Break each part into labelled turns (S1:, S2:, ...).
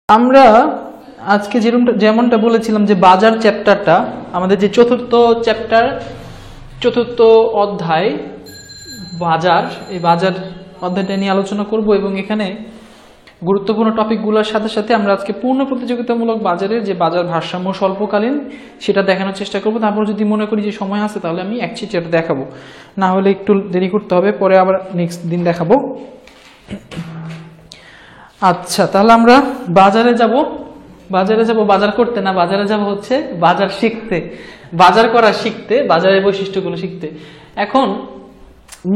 S1: আমরা আজকে যেমনটা বলেছিলাম যে বাজার চ্যাপ্টারটা আমাদের যে চতুর্থ অধ্যায় বাজার, এই বাজার অধ্যায়টা নিয়ে আলোচনা করব এবং এখানে গুরুত্বপূর্ণ টপিকগুলোর সাথে সাথে আমরা আজকে পূর্ণ প্রতিযোগিতামূলক বাজারের যে বাজার ভারসাম্য স্বল্পকালীন সেটা দেখানোর চেষ্টা করব। তারপর যদি মনে করি যে সময় আছে তাহলে আমি একচিটিয়াটা দেখাবো, না হলে একটু দেরি করতে হবে, পরে আবার নেক্সট দিন দেখাবো। আচ্ছা, তাহলে আমরা বাজারে যাব বাজার করতে না, বাজারে যাব হচ্ছে বাজার শিখতে, বাজার করা শিখতে, বাজারের বৈশিষ্ট্যগুলো শিখতে। এখন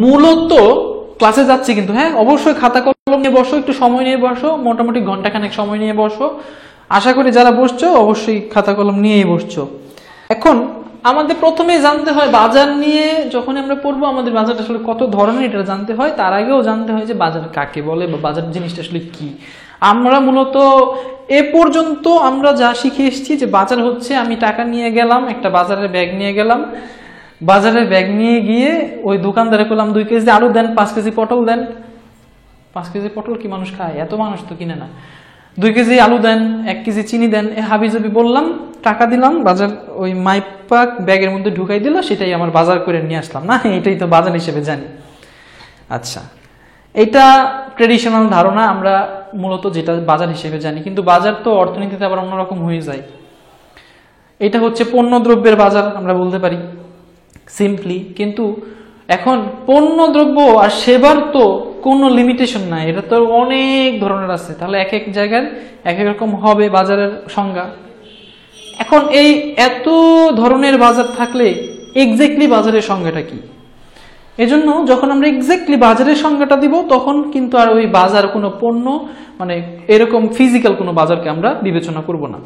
S1: মূলত ক্লাসে যাচ্ছি কিন্তু, হ্যাঁ অবশ্যই খাতা কলম নিয়ে বসো, একটু সময় নিয়ে বসো, মোটামুটি ঘন্টাখানেক সময় নিয়ে বসো। আশা করি যারা বসছো অবশ্যই খাতা কলম নিয়েই বসছো। এখন আমাদের প্রথমে জানতে হয় বাজার নিয়ে, যখন আমরা পড়বো আমাদের বাজারটা আসলে কত ধরনের এটা জানতে হয়। তার আগেও জানতে হয় যে বাজার কাকে বলে বা বাজার জিনিসটা আসলে কি। আমরা মূলত এ পর্যন্ত আমরা যা শিখে এসেছি যে বাজার হচ্ছে আমি টাকা নিয়ে গেলাম, একটা বাজারের ব্যাগ নিয়ে গেলাম, বাজারের ব্যাগ নিয়ে গিয়ে ওই দোকানদারে করলাম 2 কেজি আলু দেন, 5 কেজি পটল দেন। 5 কেজি পটল কি মানুষ খায়? এত মানুষ তো কিনে না। 2 কেজি আলু দেন, 1 কেজি চিনি দেন, হাবিজাবি বললাম, টাকা দিলাম, বাজার ওই মাইপাক ব্যাগের মধ্যে ঢুকাই দিল, সেটাই আমার বাজার করে নিয়ে আসলাম। না, এটাই তো বাজার হিসেবে জানি। আচ্ছা, এটা ট্রেডিশনাল ধারণা, আমরা মূলত যেটা বাজার হিসেবে জানি, কিন্তু বাজার তো অর্থনীতিতে আবার অন্যরকম হয়ে যায়। এটা হচ্ছে পণ্য দ্রব্যের বাজার আমরা বলতে পারি সিম্পলি। কিন্তু এখন পণ্য দ্রব্য আর সেবার তো কোনো লিমিটেশন নাই, এটা তো অনেক ধরনের আছে, তাহলে এক এক জায়গায় এক এক রকম হবে বাজারের সংজ্ঞা। এখন এই এত ধরনের বাজার থাকলে এক্স্যাক্টলি বাজারের সংজ্ঞাটা কি? এজন্য যখন আমরা এক্স্যাক্টলি বাজারের সংজ্ঞাটা দিব তখন কিন্তু আর ওই বাজার কোনো পণ্য মানে এরকম ফিজিক্যাল কোনো বাজারকে আমরা বিবেচনা করব না।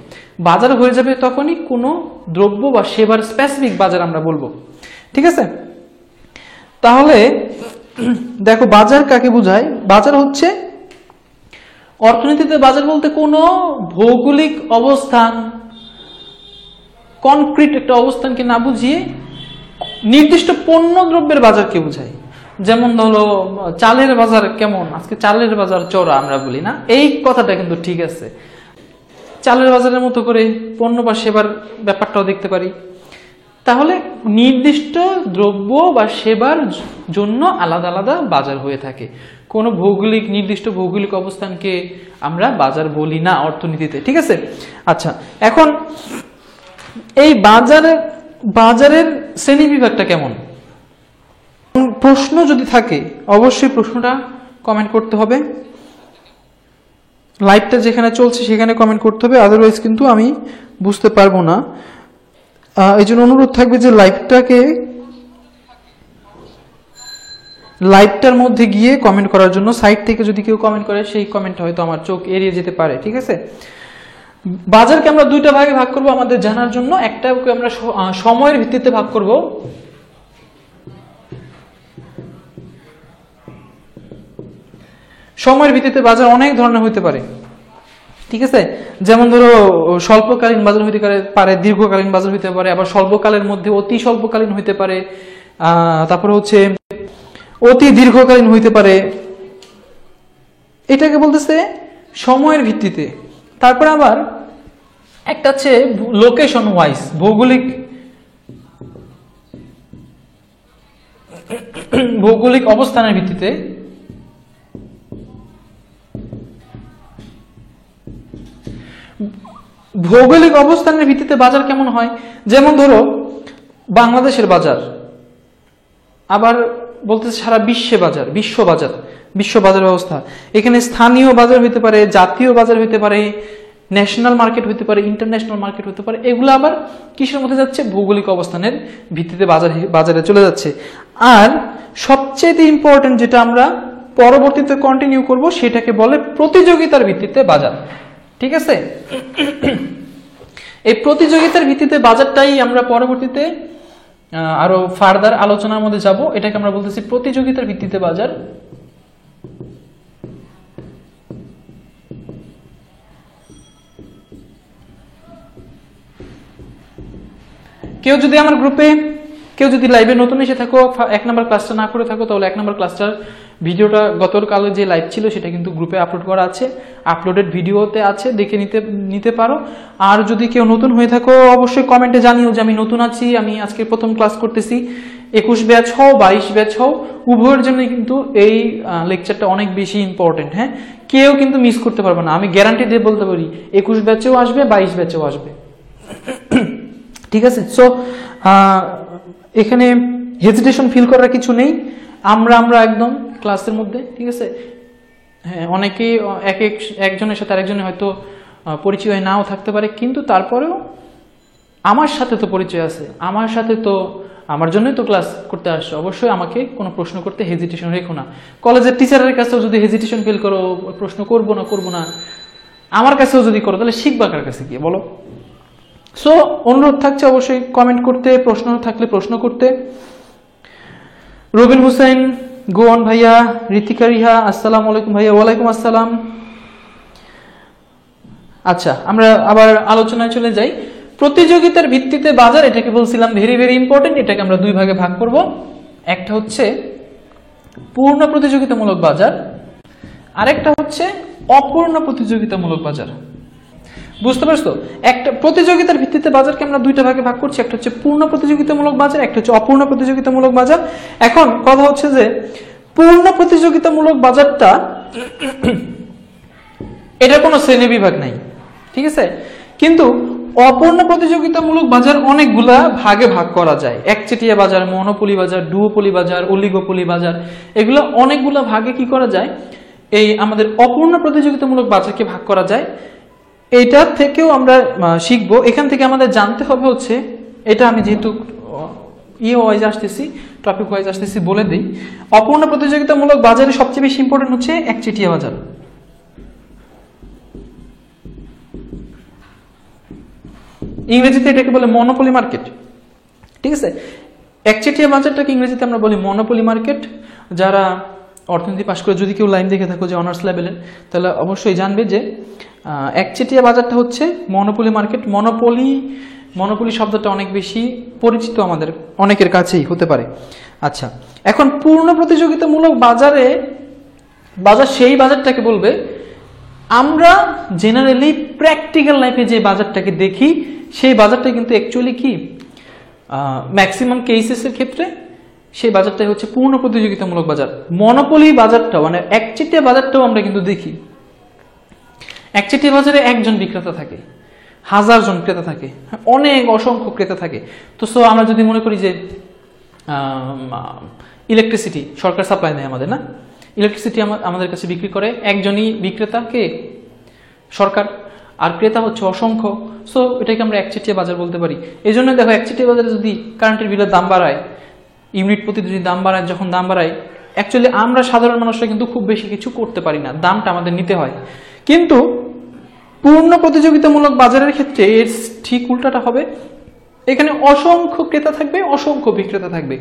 S1: বাজার হয়ে যাবে তখনই কোনো দ্রব্য বা সেবার স্পেসিফিক বাজার আমরা বলবো। ঠিক আছে, তাহলে দেখো বাজার কাকে বোঝায়। বাজার হচ্ছে অর্থনীতিতে বাজার বলতে কোনো ভৌগোলিক অবস্থান, কনক্রিট একটা অবস্থানকে না বুঝিয়ে নির্দিষ্ট পণ্য দ্রব্যের বাজারকে বোঝায়। যেমন ধরো চালের বাজার কেমন, আজকে চালের বাজার চড়া আমরা বলি না, এই কথাটা কিন্তু ঠিক আছে। চালের বাজারের মতো করে পণ্য বা সেবার ব্যাপারটাও দেখতে পারি। তাহলে নির্দিষ্ট দ্রব্য বা সেবার জন্য আলাদা আলাদা বাজার হয়ে থাকে। কোনো নির্দিষ্ট ভৌগোলিক অবস্থানকে আমরা বাজার বলি না অর্থনীতিতে। ঠিক আছে, আচ্ছা এখন এই বাজারের শ্রেণী বিভাগটা কেমন? প্রশ্ন যদি থাকে অবশ্যই প্রশ্নটা কমেন্ট করতে হবে। লাইভটা যেখানে চলছে সেখানে কমেন্ট করতে হবে, আদারওয়াইজ কিন্তু আমি বুঝতে পারবো না। এই জন্য অনুরোধ থাকবে যে লাইভটার মধ্যে গিয়ে কমেন্ট করার জন্য। সাইট থেকে যদি কেউ কমেন্ট করে সেই কমেন্টটা হয়তো আমার চোখ এড়িয়ে যেতে পারে। ঠিক আছে, বাজারকে আমরা 2টা ভাগে ভাগ করব আমাদের জানার জন্য। একটাকে আমরা সময়ের ভিত্তিতে ভাগ করব, সময়ের ভিত্তিতে বাজার অনেক ধরনের হতে পারে। ঠিক আছে, যেমন ধরো স্বল্পকালীন বাজার হইতে পারে, দীর্ঘকালীন বাজার হইতে পারে, আবার স্বল্পকালের মধ্যে অতি স্বল্পকালীন হইতে পারে, তারপরে হচ্ছে অতি দীর্ঘকালীন হইতে পারে। এটাকে বলতেছে সময়ের ভিত্তিতে। তারপর আবার একটা হচ্ছে লোকেশন ওয়াইজ, ভৌগোলিক অবস্থানের ভিত্তিতে। ভৌগোলিক অবস্থানের ভিত্তিতে বাজার কেমন হয়, যেমন ধরো বাংলাদেশের বাজার, আবার বলতেছে সারা বিশ্ব বাজার ব্যবস্থা। এখানে স্থানীয় বাজার হইতে পারে, জাতীয় বাজার হইতে পারে, ন্যাশনাল মার্কেট হইতে পারে, ইন্টারন্যাশনাল মার্কেট হইতে পারে। এগুলো আবার কিসের মধ্যে যাচ্ছে? ভৌগোলিক অবস্থানের ভিত্তিতে বাজারে চলে যাচ্ছে। আর সবচেয়ে ইম্পর্টেন্ট যেটা আমরা পরবর্তীতে কন্টিনিউ করব সেটাকে বলে প্রতিযোগিতার ভিত্তিতে বাজার। ঠিক আছে, এই প্রতিযোগিতার ভিত্তিতে বাজারটাই আমরা পরবর্তীতে আরো ফার্দার আলোচনার মধ্যে যাব। এটাকে আমরা বলতেছি প্রতিযোগিতার ভিত্তিতে বাজার। কেউ যদি লাইভে নতুন এসে থাকো, 1 নম্বর ক্লাসটা না করে থাকো, তাহলে 1 নম্বর ক্লাসটার ভিডিওটা গতকাল যে লাইভ ছিল সেটা কিন্তু গ্রুপে আপলোড করা আছে, আপলোডেড ভিডিওতে আছে, দেখে নিতে পারো। আর যদি কেউ নতুন হয়ে থাকো অবশ্যই কমেন্টে জানিও যে আমি নতুন আছি, আমি আজকে প্রথম ক্লাস করতেছি। 21 ব্যাচ হও 22 ব্যাচ হও, উভয়ের জন্য কিন্তু এই লেকচারটা অনেক বেশি ইম্পর্টেন্ট। হ্যাঁ, কেউ কিন্তু মিস করতে পারবে না, আমি গ্যারান্টি দিয়ে বলতে পারি 21 ব্যাচেও আসবে 22 ব্যাচেও আসবে। ঠিক আছে, সো এখানে হেজিটেশন ফিল করার কিছু নেই, আমরা একদম ক্লাসের মধ্যে। ঠিক আছে, হ্যাঁ, অনেকেই একজনের সাথে আরেকজনের হয়তো পরিচয় নাও থাকতে পারে, কিন্তু তারপরেও আমার সাথে তো পরিচয় আছে, আমার জন্যই তো ক্লাস করতে আসছো, অবশ্যই আমাকে কোনো প্রশ্ন করতে হেজিটেশন রেখো না। কলেজের টিচারের কাছেও যদি হেজিটেশন ফিল করো, প্রশ্ন করবো না, আমার কাছেও যদি করো, তাহলে শিখবা কার কাছে গিয়ে বলো? সো অনুরোধ থাকছে অবশ্যই কমেন্ট করতে, প্রশ্ন থাকলে প্রশ্ন করতে। রবিন হুসেন, গোয়ান ভাইয়া, ঋতিকা রিহা, আসসালামু আলাইকুম ভাইয়া। ওয়ালাইকুম আসসালাম। আচ্ছা, আমরা আবার আলোচনায় চলে যাই। প্রতিযোগিতার ভিত্তিতে বাজার, এটাকে বলছিলাম ভেরি ভেরি ইম্পর্টেন্ট। এটাকে আমরা দুই ভাগে ভাগ করব। একটা হচ্ছে পূর্ণ প্রতিযোগিতামূলক বাজার, আরেকটা হচ্ছে অপূর্ণ প্রতিযোগিতামূলক বাজার। বুঝতে পারছো? একটা প্রতিযোগিতার ভিত্তিতে বাজারকে আমরা দুইটা ভাগে ভাগ করছি, একটা হচ্ছে পূর্ণ প্রতিযোগিতামূলক বাজার, একটা হচ্ছে অপূর্ণ প্রতিযোগিতামূলক বাজার। এখন কথা হচ্ছে যে পূর্ণ প্রতিযোগিতামূলক বাজারটা এটা কোনো শ্রেণী বিভাগ নাই, ঠিক আছে, কিন্তু অপূর্ণ প্রতিযোগিতামূলক বাজার অনেকগুলা ভাগে ভাগ করা যায়। একচেটিয়া বাজার, মনোপলি বাজার, ডুওপলি বাজার, অলিগোপলি বাজার, এগুলো অনেকগুলা ভাগে কি করা যায়, এই আমাদের অপূর্ণ প্রতিযোগিতামূলক বাজারকে ভাগ করা যায়। এইটা থেকেও আমরা শিখবো। এখান থেকে আমাদের জানতে হবে হচ্ছে, এটা আমি যেহেতু ওয়াইজ আসতেছি, টপিক ওয়াইজ আসতেছি, বলে দিই। অপূর্ণ প্রতিযোগিতামূলক বাজারে সবচেয়ে বেশি ইম্পর্টেন্ট হচ্ছে একচেটিয়া বাজার। ইংরেজিতে এটাকে বলে মনোপলি মার্কেট। ঠিক আছে, একচেটিয়া বাজারটাকে ইংরেজিতে আমরা বলি মনোপলি মার্কেট। যারা অর্থনীতি পাশ করে যদি কেউ লাইন দেখে থাকো যে অনার্স লেভেলের, তাহলে অবশ্যই জানবে যে একচেটিয়া বাজারটা হচ্ছে মনোপলি মার্কেট। মনোপলি শব্দটা অনেক বেশি পরিচিত আমাদের অনেকের কাছেই হতে পারে। আচ্ছা, এখন পূর্ণ প্রতিযোগিতামূলক বাজার সেই বাজারটাকে বলবে, আমরা জেনারেলি প্র্যাকটিক্যাল লাইফে যে বাজারটাকে দেখি সেই বাজারটা কিন্তু অ্যাকচুয়ালি কি ম্যাক্সিমাম কেসেসের ক্ষেত্রে সেই বাজারটাই হচ্ছে পূর্ণ প্রতিযোগিতামূলক বাজার। মনোপলি বাজারটাও মানে একচেটিয়া বাজারটাও আমরা কিন্তু দেখি। একচেটিয়া বাজারে একজন বিক্রেতা থাকে, 1000 জন ক্রেতা থাকে, অনেক অসংখ্য ক্রেতা থাকে। তো সো আমরা যদি মনে করি যে ইলেকট্রিসিটি সরকার সাপ্লাই নেয় আমাদের, না, ইলেকট্রিসিটি আমাদের কাছে বিক্রি করে একজনই বিক্রেতা, কে? সরকার। আর ক্রেতা হচ্ছে অসংখ্য। সো এটাকে আমরা একচেটিয়া বাজার বলতে পারি। এই জন্য দেখো, একচেটিয়া বাজারে যদি কারেন্টের বিলের দাম বাড়ায়, ইউনিট প্রতি যদি দাম বাড়ায়, যখন দাম বাড়ায়, অ্যাকচুয়ালি আমরা সাধারণ মানুষরা কিন্তু খুব বেশি কিছু করতে পারি না, দামটা আমাদের নিতে হয়। কিন্তু পূর্ণ প্রতিযোগিতামূলক বাজারের ক্ষেত্রে এর ঠিক উল্টাটা হবে। এখানে অসংখ্য ক্রেতা থাকবে, অসংখ্য বিক্রেতা থাকবে।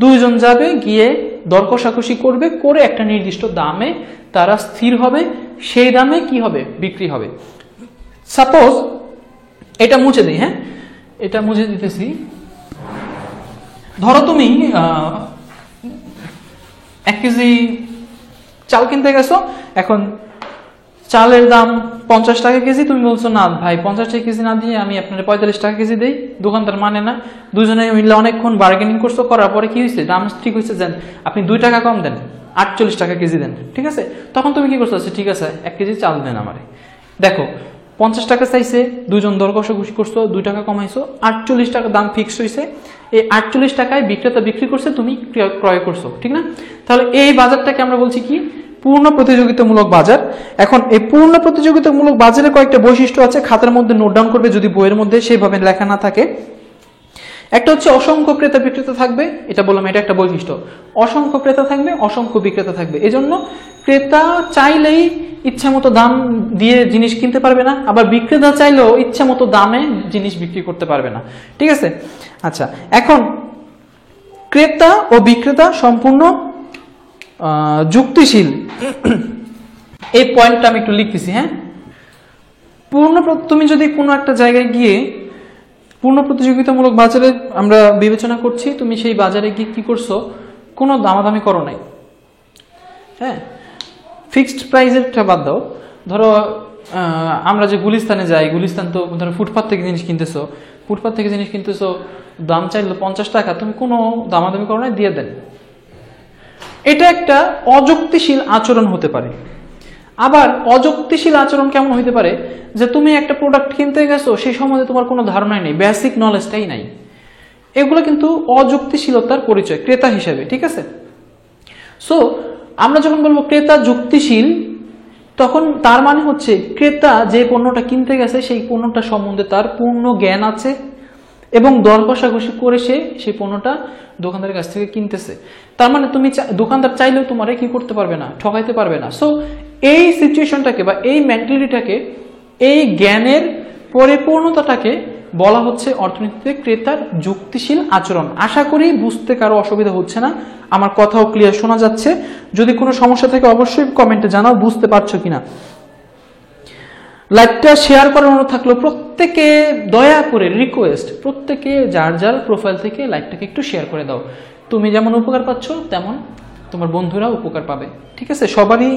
S1: দুইজন যাবে, গিয়ে দর কষাকষি করবে, করে একটা নির্দিষ্ট দামে তারা স্থির হবে, সেই দামে কি হবে, বিক্রি হবে। সাপোজ এটা মুছে দিই, হ্যাঁ, এটা মুছে দিতেছি। ধরো তুমি 1 কেজি চাল কিনতে গেছো, এখন চালের দাম 50 টাকা কেজি। তুমি বলছো, না ভাই 50 টাকা কেজি না দিয়ে আমি আপনার 45 টাকা কেজি দেই। দোকানদার মানে না, দুজনে মিলে অনেকক্ষণ বার্গেনিং করছো, করার পরে কি হয়েছে, দাম ঠিক হয়েছে, দেন আপনি 2 টাকা কম দেন, 48 টাকা কেজি দেন। ঠিক আছে, তখন তুমি কি করছো, ঠিক আছে 1 কেজি চাল দেন আমারে। দেখো 50 টাকা চাইছে, দুজন দর কষাকষি করছো, 2 টাকা কমাইছো, 48 টাকা দাম ফিক্স হয়েছে। এই 48 টাকায় বিক্রেতা বিক্রি করছে, তুমি ক্রয় করছো, ঠিক না? তাহলে এই বাজারটাকে আমরা বলছি কি, পূর্ণ প্রতিযোগিতামূলক বাজার। এখন এই পূর্ণ প্রতিযোগিতামূলক বাজারে কয়েকটা বৈশিষ্ট্য আছে, খাতার মধ্যে নোট ডাউন করবে যদি বইয়ের মধ্যে সেভাবে লেখা না থাকে। একটা হচ্ছে অসংখ্য ক্রেতা বিক্রেতা থাকবে, এটা বললাম, এটা একটা বৈশিষ্ট্য। অসংখ্য ক্রেতা থাকবে, অসংখ্য বিক্রেতা থাকবে। এজন্য ক্রেতা চাইলেই ইচ্ছা মতো দাম দিয়ে জিনিস কিনতে পারবে না, আবার বিক্রেতা চাইলেও ইচ্ছা মতো দামে জিনিস বিক্রি করতে পারবে না। ঠিক আছে, আচ্ছা, এখন ক্রেতা ও বিক্রেতা সম্পূর্ণ যুক্তিশীল, এই পয়েন্টটা আমি একটু লিখতেছি। হ্যাঁ, তুমি যদি কোনো একটা জায়গায় গিয়ে পূর্ণ প্রতিযোগিতামূলক বাজারে আমরা বিবেচনা করছি, তুমি সেই বাজারে গিয়ে কি করছো, কোনো দামাদামি করো নাই, হ্যাঁ, ফিক্সড প্রাইসেরটা বাদ দাও, ধরো আমরা যে গুলিস্তানে যাই, গুলিস্তান তো ধরো ফুটপাথ থেকে জিনিস কিনতেছো, ফুটপাথ থেকে জিনিস কিনতেছো, দাম চাইলো 50 টাকা, তুমি কোনো দামাদামি করো না, দিয়ে দেন। এটা একটা অযুক্তিশীল আচরণ হতে পারে। আবার অযুক্তিশীল আচরণ কেমন হতে পারে, যে তুমি একটা প্রোডাক্ট কিনতে গেছো, সেই সম্বন্ধে তোমার কোনো ধারণাই নেই, বেসিক নলেজটাই নাই। এগুলো কিন্তু অযুক্তিশীলতার পরিচয় ক্রেতা হিসেবে, ঠিক আছে? সো আমরা যখন বলবো ক্রেতা যুক্তিশীল, তখন তার মানে হচ্ছে ক্রেতা যে পণ্যটা কিনতে গেছে সেই পণ্যটা সম্বন্ধে তার পূর্ণ জ্ঞান আছে এবং দর কষাকষি করে সে সেই পণ্যটা দোকানদারের কাছ থেকে কিনতেছে। তার মানে তুমি দোকানদার চাইলেও তোমারে কি করতে পারবে না, ঠকাইতে পারবে না। সো এই সিচুয়েশনটাকে বা এই মেন্টালিটিটাকে, এই জ্ঞানের পরিপূর্ণতাটাকে বলা হচ্ছে অর্থনীতিতে ক্রেতার যুক্তিশীল আচরণ। আশা করি বুঝতে কারো অসুবিধা হচ্ছে না, আমার কথাও ক্লিয়ার শোনা যাচ্ছে। যদি কোনো সমস্যা থাকে অবশ্যই কমেন্টে জানাও বুঝতে পারছো কিনা। লাইভটা শেয়ার করার অনুরোধ থাকলো, প্রত্যেকে দয়া করে রিকোয়েস্ট, প্রত্যেকে যার যার প্রোফাইল থেকে লাইভটাকে একটু শেয়ার করে দাও। তুমি যেমন উপকার পাচ্ছ তেমন তোমার বন্ধুরা উপকার পাবে, ঠিক আছে? সবারই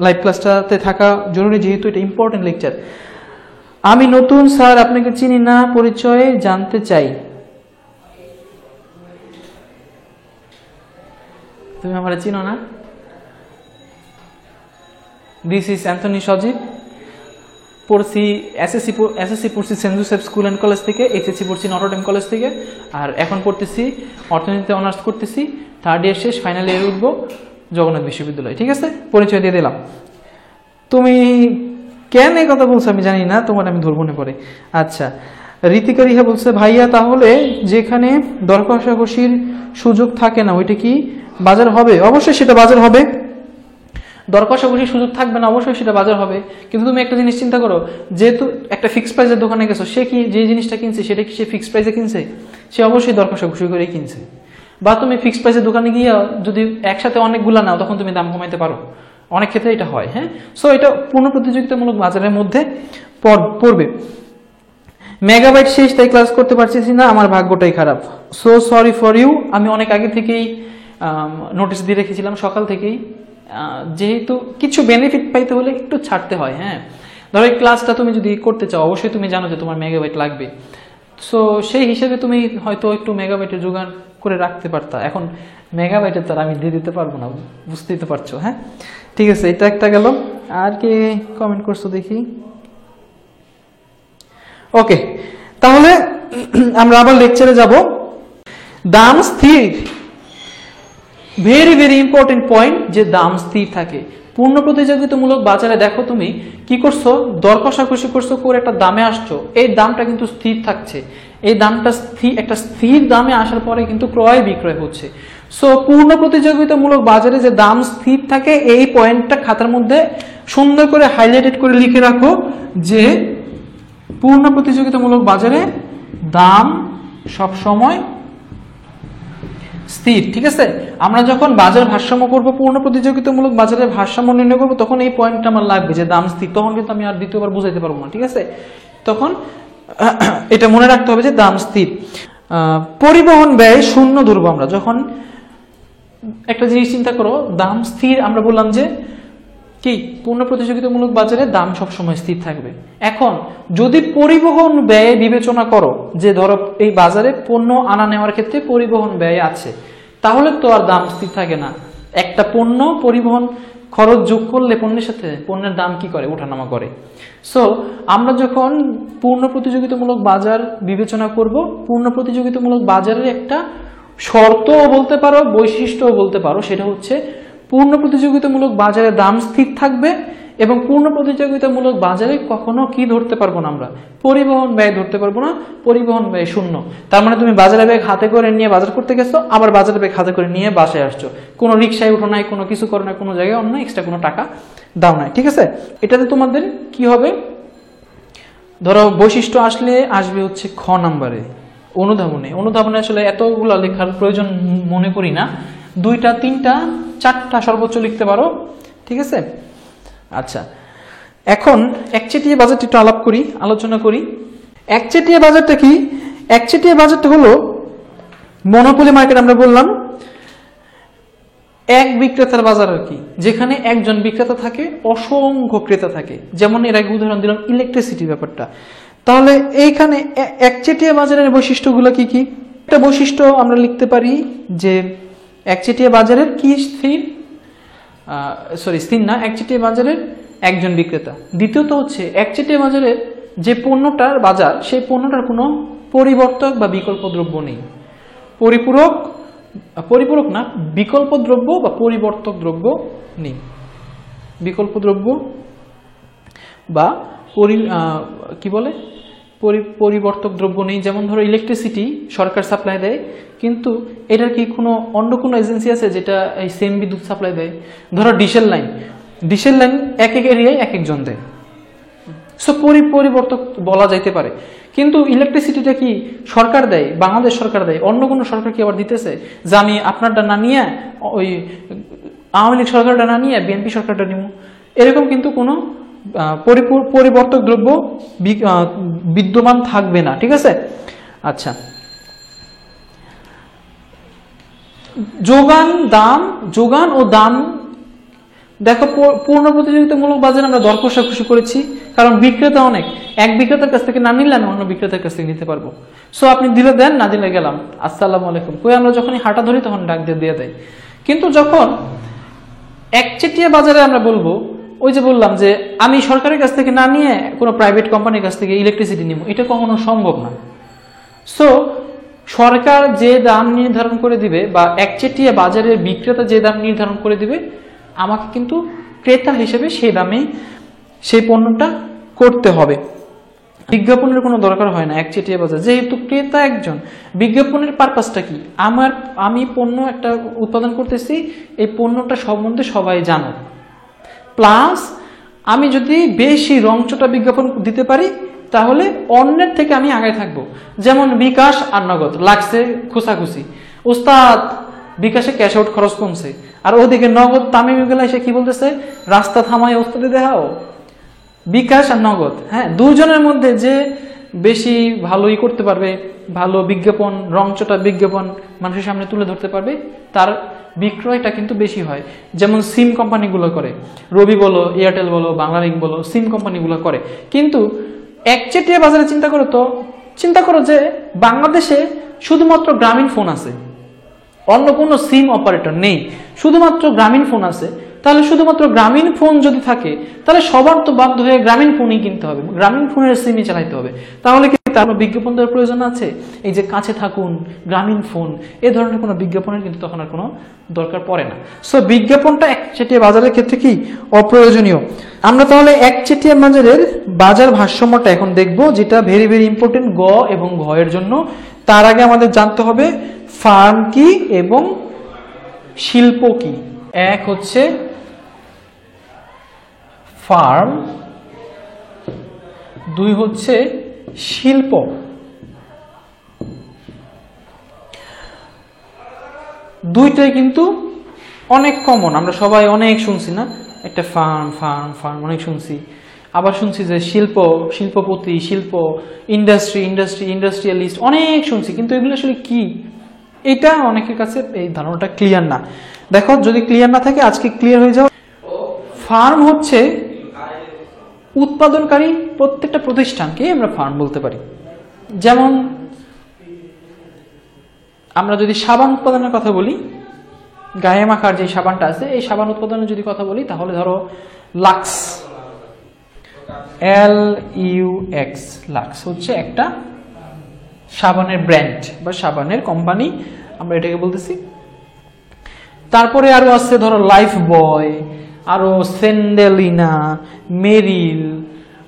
S1: লাইভ ক্লাসটাতে থাকা জরুরি, যেহেতু এটা ইম্পর্টেন্ট লেকচার। আমি নতুন স্যার, আপনাকে চিনি না, পরিচয় জানতে চাই। তুমি আমার চিনো না? This is Anthony Sajib. পড়ছি এসএসসি পড়ছি saint Joseph school and college থেকে, এইচএসসি পড়ছি নটরডেম কলেজ থেকে, আর এখন পড়তেছি অর্থনীতিতে অনার্স করতেছি, 3rd ইয়ার শেষ, ফাইনাল ইয়ার উঠবো জগন্নাথ বিশ্ববিদ্যালয়, ঠিক আছে? পরিচয় দিয়ে দিলাম। তুমি কেন এই কথা বলছো আমি জানি না, তোমার আমি ধরবো না পরে। আচ্ছা, ঋতিকা রিহা বলছে, ভাইয়া তাহলে যেখানে দর কষাকষির সুযোগ থাকে না ওইটা কি বাজার হবে? অবশ্যই সেটা বাজার হবে। দর কষাকষির সুযোগ থাকবে না, অবশ্যই সেটা বাজার হবে। কিন্তু তুমি একটা জিনিস চিন্তা করো, যেহেতু একটা ফিক্সড প্রাইসের দোকানে গেছো, সে কি যে জিনিসটা কিনছে সেটা কি সে ফিক্সড প্রাইসে কিনছে? সে অবশ্যই দর কষাকষি করেই কিনছে। বা তুমি ফিক্সড প্রাইসের দোকানে গিয়ে যদি একসাথে অনেকগুলা নাও, তখন তুমি দাম কমাইতে পারো, অনেক ক্ষেত্রে এটা হয়। হ্যাঁ, সো এটা পূর্ণ প্রতিযোগিতামূলক বাজারের মধ্যে পড়বে। মেগাবাইট শেষ, তাই ক্লাস করতে পারছি না, আমার ভাগ্যটাই খারাপ। So sorry for you. আমি অনেক আগে থেকেই নোটিশ দিয়ে রেখেছিলাম, সকাল থেকেই, যেহেতু কিছু বেনিফিট পাইতে হলে একটু ছাড়তে হয়। হ্যাঁ, ধরো এই ক্লাসটা তুমি যদি করতে চাও, অবশ্যই তুমি জানো যে তোমার মেগাবাইট লাগবে। সো সেই হিসেবে তুমি হয়তো একটু মেগাবাইটের জোগাড় করে রাখতে পারতা। এখন মেগাবাইটের তার আমি দিয়ে দিতে পারবো না, বুঝতেই তো পারছো। হ্যাঁ, ঠিক আছে, এটা একটা গেল। আর কে কমেন্ট করছো দেখি? ওকে, তাহলে আমরা আবার লেকচারে যাব। দাম স্থির, ভেরি ভেরি ইম্পর্টেন্ট পয়েন্ট, যে দাম স্থির থাকে। পূর্ণ প্রতিযোগিতামূলক বাজারে দেখো তুমি কি করছো, দর কষাকষি করছো, করে একটা দামে আসছো, এই দামটা কিন্তু স্থির থাকছে। এই দামটা একটা স্থির দামে আসার পরে কিন্তু ক্রয় বিক্রয় হচ্ছে। সো পূর্ণ প্রতিযোগিতামূলক বাজারে যে দাম স্থির থাকে, এই পয়েন্টটা খাতার মধ্যে সুন্দর করে হাইলাইটেড করে লিখে রাখো, যে পূর্ণ প্রতিযোগিতামূলক বাজারে দাম সব সময় স্থির। ঠিক আছে, আমরা যখন বাজার ভারসাম্য করব, পূর্ণ প্রতিযোগিতামূলক বাজারের ভারসাম্য নির্ণয় করব, তখন এই পয়েন্টটা আমার লাগবে যে দাম স্থির। তখন কিন্তু আমি আর দ্বিতীয়বার বুঝাইতে পারবো না। ঠিক আছে, তখন এটা মনে রাখতে হবে যে দাম স্থির। পরিবহন ব্যয় শূন্য ধরবো আমরা যখন। একটা জিনিস চিন্তা করো, দাম স্থির আমরা বললাম যে কি পূর্ণ প্রতিযোগিতামূলক বাজারে দাম সবসময় স্থির থাকবে। এখন যদি পরিবহন ব্যয় বিবেচনা করো, যে ধরো এই বাজারে পণ্য আনা নেওয়ার ক্ষেত্রে পরিবহন ব্যয় আছে, তাহলে তো আর দাম স্থির থাকে না। একটা পণ্য পরিবহন খরচ যোগ করলে পণ্যের সাথে পণ্যের দাম কি করে, ওঠানামা করে। সো আমরা যখন পূর্ণ প্রতিযোগিতামূলক বাজার বিবেচনা করব, পূর্ণ প্রতিযোগিতামূলক বাজারের একটা শর্তও বলতে পারো, বৈশিষ্ট্যও বলতে পারো, সেটা হচ্ছে পূর্ণ প্রতিযোগিতামূলক বাজারে দাম স্থির থাকবে এবং পূর্ণ প্রতিযোগিতামূলক বাজারে কখনো কি ধরতে পারবো না, আমরা পরিবহন ব্যয় ধরতে পারবো না, পরিবহন ব্যয় শূন্য। তার মানে তুমি বাজারে ব্যাগ হাতে করে নিয়ে বাজার করতে গেছো, আবার বাজারে ব্যাগ হাতে করে নিয়ে বাসায় আসছো, কোনো রিক্সায় উঠো নাই, কোনো কিছু করো না, কোনো জায়গায় অন্য এক্সট্রা কোনো টাকা দাও নাই। ঠিক আছে, এটাতে তোমাদের কি হবে, ধরো বৈশিষ্ট্য আসবে হচ্ছে খ নাম্বারে অনুধাবনে। অনুধাবনে আসলে এতগুলো লেখার প্রয়োজন মনে করি না, 2টা 3টা 4টা সর্বোচ্চ লিখতে পারো। ঠিক আছে, আচ্ছা এখন একচেটিয়া বাজারটা একটু আলোচনা করি। একচেটিয়া বাজারটা কি? একচেটিয়া বাজারটা হলো মনোপলি মার্কেট। আমরা বললাম এক বিক্রেতার বাজার আর কি, যেখানে একজন বিক্রেতা থাকে, অসংখ্য ক্রেতা থাকে। যেমন এর আগে উদাহরণ দিলাম ইলেকট্রিসিটি ব্যাপারটা। তাহলে এইখানে একচেটিয়া বাজারের বৈশিষ্ট্যগুলো কি কি? একটা বৈশিষ্ট্য আমরা লিখতে পারি যে একচেটিয়া বাজারের কি স্থির, স্থির না, একচেটিয়া বাজারের একজন বিক্রেতা। দ্বিতীয়ত হচ্ছে একচেটিয়া বাজারের যে পণ্যটার বাজার, সেই পণ্যটার কোনো পরিবর্তক বা বিকল্প দ্রব্য নেই। পরিপূরক না, বিকল্প দ্রব্য বা পরিবর্তক দ্রব্য নেই। বিকল্প দ্রব্য বা কি বলে পরিবর্তক দ্রব্য নেই। যেমন ধরো ইলেকট্রিসিটি সরকার সাপ্লাই দেয়, কিন্তু এটার কি কোনো অন্য কোনো এজেন্সি আছে যেটা এই সেম বিদ্যুৎ সাপ্লাই দেয়? ধরো ডিশেল লাইন এক এক এরিয়ায় এক একজন দেয়, সো পরিবর্তক বলা যাইতে পারে। কিন্তু ইলেকট্রিসিটিটা কি সরকার দেয়, বাংলাদেশ সরকার দেয়, অন্য কোনো সরকার কি আবার দিতেছে যে আমি আপনারটা না নিয়ে ওই আওয়ামী লীগ সরকারটা না নিয়ে বিএনপি সরকারটা নিব? এরকম কিন্তু কোনো পরিবর্তক দ্রব্য বিদ্যমান থাকবে না, ঠিক আছে? আচ্ছা, যোগান ও দাম। দেখো পূর্ণ প্রতিযোগিতামূলক বাজারে আমরা দর কষাকষি করেছি, কারণ বিক্রেতা অনেক, এক বিক্রেতার কাছ থেকে না নিলে আমি অন্য বিক্রেতার কাছ থেকে নিতে পারবো। সো আপনি দিলে দেন, না দিলে গেলাম, আসসালামু আলাইকুম কই আমরা যখনই হাঁটা ধরি তখন ডাক দিয়ে দেয়। কিন্তু যখন একচেটিয়া বাজারে আমরা বলবো, ওই যে বললাম যে আমি সরকারের কাছ থেকে না নিয়ে কোনো প্রাইভেট কোম্পানির কাছ থেকে ইলেকট্রিসিটি নিব, এটা কখনো সম্ভব না। সো সরকার যে দাম নির্ধারণ করে দিবে বা একচেটিয়া বাজারের বিক্রেতা যে দাম নির্ধারণ করে দিবে, আমাকে কিন্তু ক্রেতা হিসেবে সেই দামে সেই পণ্যটা করতে হবে। বিজ্ঞাপনের কোনো দরকার হয় না একচেটিয়া বাজার, যেহেতু ক্রেতা একজন। বিজ্ঞাপনের পারপাসটা কি? আমি পণ্য একটা উৎপাদন করতেছি, এই পণ্যটা সম্বন্ধে সবাই জানো, প্লাস আমি যদি বেশি রংচটা বিজ্ঞাপন দিতে পারি তাহলে অন্যের থেকে আমি আগে থাকবো। যেমন বিকাশ আর নগদ লাগছে খুশাখুশি, ওস্তাদ বিকাশে ক্যাশ আউট খরচ কমছে, আর ওদিকে নগদ তামিম গেলা এসে কি বলতেছে, রাস্তা থামায় ওস্তাদে দেখাও। বিকাশ আর নগদ, হ্যাঁ, দুজনের মধ্যে যে বেশি ভালোই করতে পারবে, ভালো বিজ্ঞাপন, রংচটা বিজ্ঞাপন মানুষের সামনে তুলে ধরতে পারবে, তার বিক্রয়টা কিন্তু বেশি হয়। যেমন সিম কোম্পানিগুলো করে, রবি বলো, এয়ারটেল বলো, বাংলালিংক বলো, সিম কোম্পানিগুলো করে। কিন্তু একচেটিয়া বাজারে চিন্তা করো যে বাংলাদেশে শুধুমাত্র গ্রামীণ ফোন আছে, অন্য কোনো সিম অপারেটর নেই, শুধুমাত্র গ্রামীণ ফোন আছে। তাহলে শুধুমাত্র গ্রামীণ ফোন যদি থাকে, তাহলে সবার তো বাধ্য হয়ে গ্রামীণ ফোনই কিনতে হবে, গ্রামীণ ফোনের সিমই চালাইতে হবে। তাহলে কি তার বিজ্ঞাপন দেওয়ার প্রয়োজন আছে? এই যে কাছে থাকুন, গ্রামীণ ফোন, এ ধরনের কোনো বিজ্ঞাপনের কিন্তু তখন আর কোনো দরকার পড়ে না। সো বিজ্ঞাপনটা একচেটিয়া বাজারের ক্ষেত্রে কি অপ্রয়োজনীয়। আমরা তাহলে একচেটিয়া বাজারের বাজার ভারসাম্যটা এখন দেখব, যেটা ভেরি ভেরি ইম্পর্টেন্ট গ এবং ঘ এর জন্য। তার আগে আমাদের জানতে হবে ফার্ম কি এবং শিল্প কি। এক হচ্ছে ফার্ম, দুই হচ্ছে শিল্প। দুইটাই কিন্তু অনেক কমন, আমরা সবাই অনেক শুনছি না, একটা ফার্ম ফার্ম ফার্ম অনেক শুনছি। আবার শুনছি যে শিল্প, শিল্পপতি, শিল্প, ইন্ডাস্ট্রিয়ালিস্ট অনেক শুনছি, কিন্তু এগুলো আসলে কি, এটা অনেকের কাছে এই ধারণাটা ক্লিয়ার না। দেখো, যদি ক্লিয়ার না থাকে আজকে ক্লিয়ার হয়ে যাও। ফার্ম হচ্ছে উৎপাদনকারী প্রত্যেকটা প্রতিষ্ঠানকে আমরা ফার্ম বলতে পারি। যেমন আমরা যদি সাবান উৎপাদনের কথা বলি, গায়ে মাখার যে সাবানটা আছে, এই সাবান উৎপাদনের যদি কথা বলি, তাহলে ধরো লাক্স, LUX, লাক্স হচ্ছে একটা সাবানের ব্র্যান্ড বা সাবানের কোম্পানি, আমরা এটাকে বলতেছি। তারপরে আরো আছে ধরো লাইফ বয়, আরো সেন্ডেলিনা, মেরিল,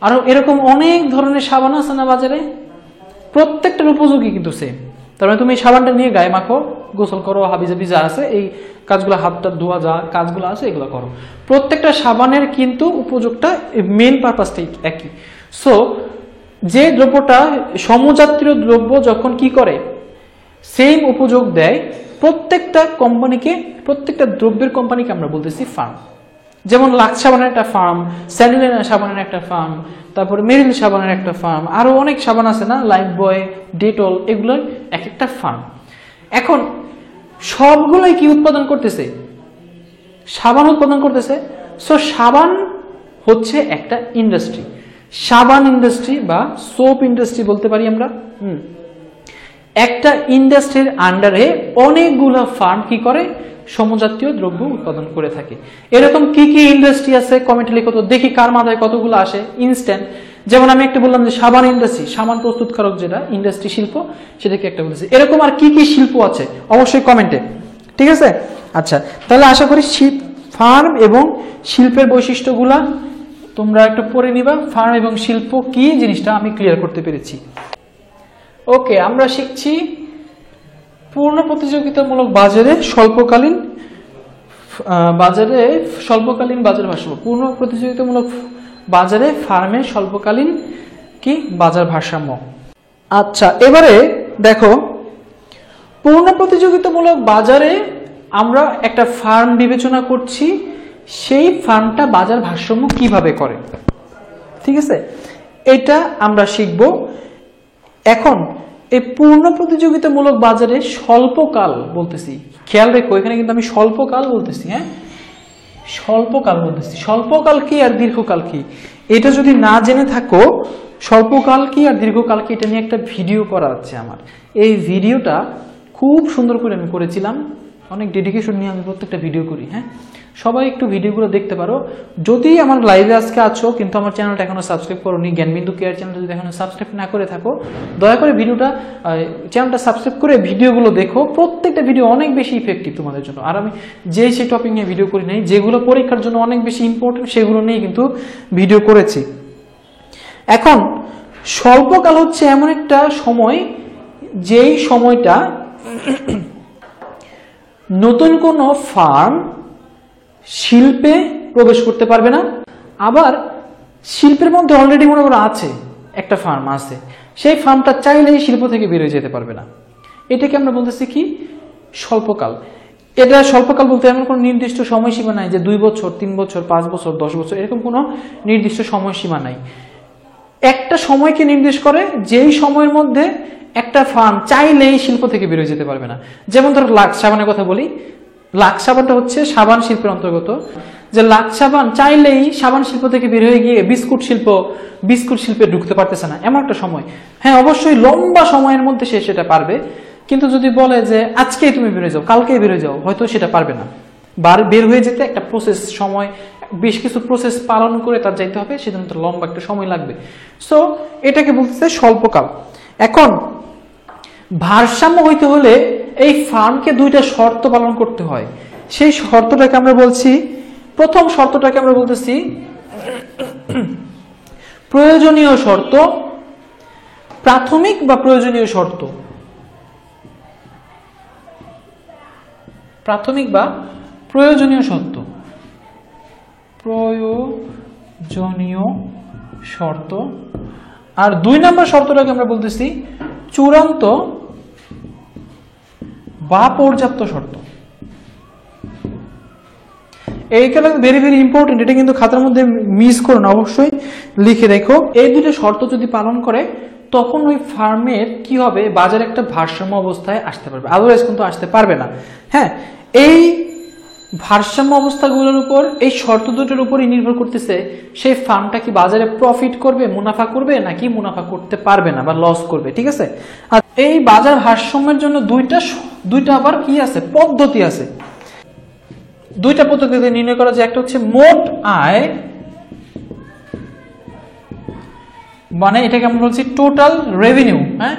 S1: আরো এরকম অনেক ধরনের সাবান আছে না বাজারে, প্রত্যেকটার উপযোগী কিন্তু সেম। তার মানে তুমি এই সাবানটা নিয়ে গায়ে মাখো, গোসল করো, হাবিজাবি যা আছে এই কাজগুলো, হাতটা ধোয়া যা কাজগুলো আছে এগুলো করো। প্রত্যেকটা সাবানের কিন্তু উপযোগটা, মেন পারপাসটাই একই। সো যে দ্রব্যটা সমজাতীয় দ্রব্য যখন কি করে, সেম উপযোগ দেয়, প্রত্যেকটা কোম্পানিকে, প্রত্যেকটা দ্রব্যের কোম্পানিকে আমরা বলতেছি ফার্ম। যেমন লাক্স সাবানের একটা ফার্ম, স্যান্ডেলিনা সাবানের একটা ফার্ম, তারপরে মেরিল সাবানের একটা ফার্ম, আরো অনেক সাবান আছে না, লাইফ বয়, ডেটল, এগুলোর এক একটা ফার্ম। এখন সবগুলোই কি উৎপাদন করতেছে? সাবান উৎপাদন করতেছে। সো সাবান হচ্ছে একটা ইন্ডাস্ট্রি, সাবান ইন্ডাস্ট্রি বা সোপ ইন্ডাস্ট্রি বলতে পারি আমরা। একটা ইন্ডাস্ট্রির আন্ডারে অনেকগুলো ফার্ম কি করে, সমজাতীয় দ্রব্য উৎপাদন করে থাকে। এরকম কি কি ইন্ডাস্ট্রি আছে কমেন্টে লিখো তো, দেখি কার মাথায় কতগুলো আসে ইনস্ট্যান্ট। যেমন আমি একটা বললাম যে সাবান ইন্ডাস্ট্রি, সাবান প্রস্তুতকারক যেটা ইন্ডাস্ট্রি শিল্প, সেটাকে একটা বলেছি। এরকম আর কি কি শিল্প আছে অবশ্যই কমেন্টে, ঠিক আছে? আচ্ছা, তাহলে আশা করি ফার্ম এবং শিল্পের বৈশিষ্ট্যগুলা তোমরা একটু পড়ে নিবা। ফার্ম এবং শিল্প কি জিনিসটা আমি ক্লিয়ার করতে পেরেছি। ওকে, আমরা শিখছি পূর্ণ প্রতিযোগিতামূলক বাজারে স্বল্পকালীন বাজার ভারসাম্য। পূর্ণ প্রতিযোগিতামূলক বাজারে ফার্মের স্বল্পকালীন কি বাজার ভারসাম্য। আচ্ছা, এবারে দেখো পূর্ণ প্রতিযোগিতামূলক বাজারে আমরা একটা ফার্ম বিবেচনা করছি, সেই ফার্মটা বাজার ভারসাম্য কিভাবে করে, ঠিক আছে? এটা আমরা শিখব। এখন এই পূর্ণ প্রতিযোগিতামূলক বাজারে স্বল্পকাল বলতেছি, খেয়াল রেখো এখানে কিন্তু আমি স্বল্পকাল বলতেছি। হ্যাঁ, স্বল্পকাল বলতেছি। স্বল্পকাল কি আর দীর্ঘকাল কি এটা যদি না জেনে থাকো, স্বল্পকাল কি আর দীর্ঘকাল কি এটা নিয়ে একটা ভিডিও করা আছে আমার। এই ভিডিওটা খুব সুন্দর করে আমি করেছিলাম, অনেক ডেডিকেশন নিয়ে আমি প্রত্যেকটা ভিডিও করি। হ্যাঁ, সবাই একটু ভিডিওগুলো দেখতে পারো। যদি আমার লাইভে আজকে আছো কিন্তু আমার চ্যানেলটা এখনো সাবস্ক্রাইব করোনি, জ্ঞানবিন্দু কেয়ার চ্যানেলটা যদি এখনো সাবস্ক্রাইব না করে থাকো, দয়া করে চ্যানেলটা সাবস্ক্রাইব করে ভিডিওগুলো দেখো। প্রত্যেকটা ভিডিও অনেক বেশি ইফেক্টিভ তোমাদের জন্য। আর আমি সেই টপিক নিয়ে ভিডিও করি নাই, যেগুলো পরীক্ষার জন্য অনেক বেশি ইম্পর্টেন্ট সেগুলো নিয়ে কিন্তু ভিডিও করেছি। এখন স্বল্পকাল হচ্ছে এমন একটা সময়, যেই সময়টা নতুন কোনো ফার্ম শিল্পে প্রবেশ করতে পারবে না, আবার শিল্পের মধ্যে অলরেডি মনে করো আছে একটা ফার্ম আছে, সেই ফার্মটা চাইলেই শিল্প থেকে বের হয়ে যেতে পারবে না। এটাকে আমরা বলতেছি কি স্বল্পকাল। এটা স্বল্পকাল বলতে এমন কোনো নির্দিষ্ট সময়সীমা নাই যে 2 বছর 3 বছর 5 বছর 10 বছর, এরকম কোনো নির্দিষ্ট সময়সীমা নাই। একটা সময়কে নির্দেশ করে যেই সময়ের মধ্যে একটা ফার্ম চাইলেই শিল্প থেকে বের হয়ে যেতে পারবে না। যেমন ধরো লাক্স সাবানের কথা বলি, লাক্স সাবানটা হচ্ছে সাবান শিল্পের অন্তর্গত। যে লাক্স সাবান চাইলেই সাবান শিল্প থেকে বের হয়ে গিয়ে বিস্কুট শিল্পে ঢুকতে পারতেছে না, এমন একটা সময়। হ্যাঁ, অবশ্যই লম্বা সময়ের মধ্যে সে সেটা পারবে, কিন্তু যদি বলে যে আজকেই তুমি বের হয়ে যাও, কালকেই বের হয়ে যাও, হয়তো সেটা পারবে না। বের হয়ে যেতে একটা প্রসেস, সময়, বেশ কিছু প্রসেস পালন করে তার যাইতে হবে, সেজন্য তো লম্বা একটা সময় লাগবে। সো এটাকে বলতেছে স্বল্পকাল। এখন ভারসাম্য হইতে হলে এই ফার্মকে 2টা শর্ত পালন করতে হয়। সেই শর্তটাকে আমরা বলছি, প্রথম শর্তটাকে আমরা বলতেছি প্রয়োজনীয় শর্ত, প্রাথমিক বা প্রয়োজনীয় শর্ত। প্রাথমিক বা প্রয়োজনীয় শর্ত, প্রয়োজনীয় শর্ত। আর 2 নম্বর শর্তটাকে আমরা বলতেছি চূড়ান্ত বা পর্যাপ্ত শর্ত। এইগুলো ভেরি ভেরি ইম্পর্টেন্ট, এটা কিন্তু খাতার মধ্যে মিস করো না, অবশ্যই লিখে রেখো। এই 2টা শর্ত যদি পালন করে তখন ওই ফার্মের কি হবে, বাজারে একটা ভারসাম্য অবস্থায় আসতে পারবে, আদারওয়াইজ কিন্তু আসতে পারবে না। হ্যাঁ, এই ভারসাম্য অবস্থাগুলোর উপর, এই শর্ত দুটোর উপরই নির্ভর করতেছে সেই ফার্মটা কি বাজারে প্রফিট করবে, মুনাফা করবে, নাকি মুনাফা করতে পারবে না বা লস করবে। ঠিক আছে? আর এই বাজার ভারসাম্যের জন্য দুইটা আবার কি আছে, পদ্ধতি আছে। 2টা পদ্ধতিতে নির্ণয় করা যায়। একটা হচ্ছে মোট আয়, মানে এটাকে আমরা বলছি টোটাল রেভিনিউ। হ্যাঁ,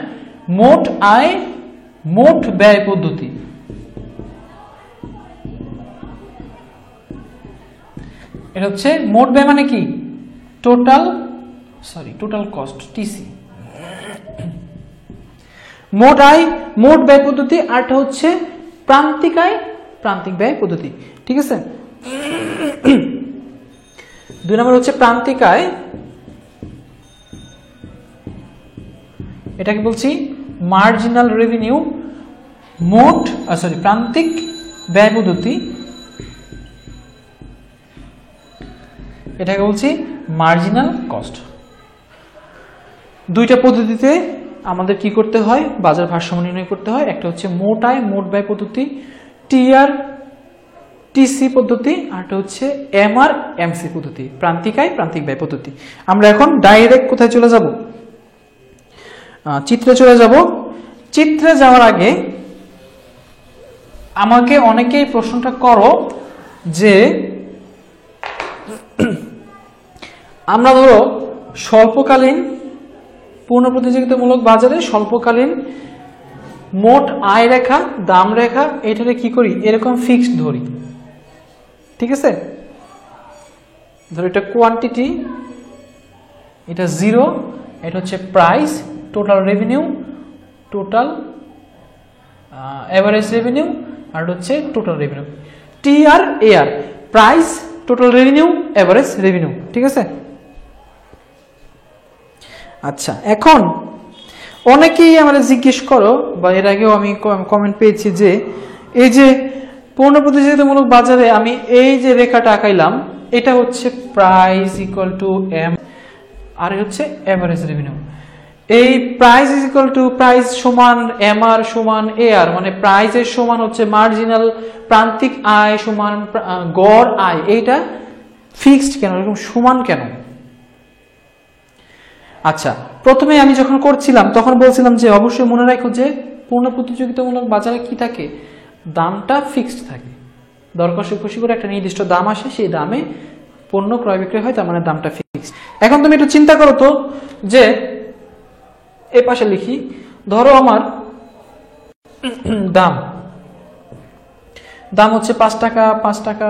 S1: মোট আয় মোট ব্যয় পদ্ধতি। এটা হচ্ছে মোট ব্যয় মানে কি, টোটাল কস্ট, টিসি। মোট আয় মোট ব্যয় পদ্ধতি। আরটা হচ্ছে প্রান্তিক আয় প্রান্তিক ব্যয় পদ্ধতি। ঠিক আছে? 2 নম্বর হচ্ছে প্রান্তিক আয়, এটাকে বলছি মার্জিনাল রেভিনিউ। প্রান্তিক ব্যয় পদ্ধতি, এটাকে বলছি মার্জিনাল কস্ট। 2টা পদ্ধতিতে আমাদের কি করতে হয়, বাজার ভারসাম্য নির্ণয় করতে হয়। একটা হচ্ছে মোট আয় মোট ব্যয় পদ্ধতি, টিআর টিসি পদ্ধতি, আর একটা হচ্ছে এমআর এমসি পদ্ধতি, প্রান্তিক আয় প্রান্তিক ব্যয় পদ্ধতি। আমরা এখন ডাইরেক্ট কোথায় চলে যাব? চিত্রে চলে যাব। চিত্রে যাওয়ার আগে আমাকে অনেকেই প্রশ্নটা করো যে আমরা ধরো স্বল্পকালীন পূর্ণ প্রতিযোগিতামূলক বাজারে স্বল্পকালীন মোট আয় রেখা, দাম রেখা, এটাকে কি করি? এরকম ফিক্সড ধরি, ঠিক আছে? ধরো এটা কোয়ান্টিটি, এটা 0, এটা হচ্ছে price, total revenue, total average revenue, আর হচ্ছে total revenue. T R A R, price, total revenue, average revenue, ঠিক আছে? আচ্ছা, এখন অনেকেই আমাদের জিজ্ঞেস করো, বা এর আগেও আমি কমেন্ট পেয়েছি যে এই যে পূর্ণ প্রতিযোগিতামূলক বাজারে আমি এই যে রেখাটা আঁকাইলাম, এটা হচ্ছে প্রাইস ইকুয়াল টু এম, আর হচ্ছে এভারেজ রেভিনিউ। এই price is equal to price সমান এম আর সমান এ আর, মানে প্রাইসের সমান হচ্ছে মার্জিনাল প্রান্তিক আয় সমান গড় আয়। এইটা ফিক্সড কেন, এরকম সমান কেন? আচ্ছা, প্রথমে আমি যখন করছিলাম তখন বলছিলাম যে অবশ্যই মনে রাখো যে পূর্ণ প্রতিযোগিতামূলক বাজারে কি থাকে? দামটা ফিক্সড থাকে, দর কষাকষি করে একটা নির্দিষ্ট দাম আসে, সেই দামে পণ্য ক্রয় বিক্রয় হয়, তার মানে দামটা ফিক্সড। এখন তুমি একটু চিন্তা করো তো যে এ পাশে লিখি, ধরো আমার দাম হচ্ছে 5 টাকা, 5 টাকা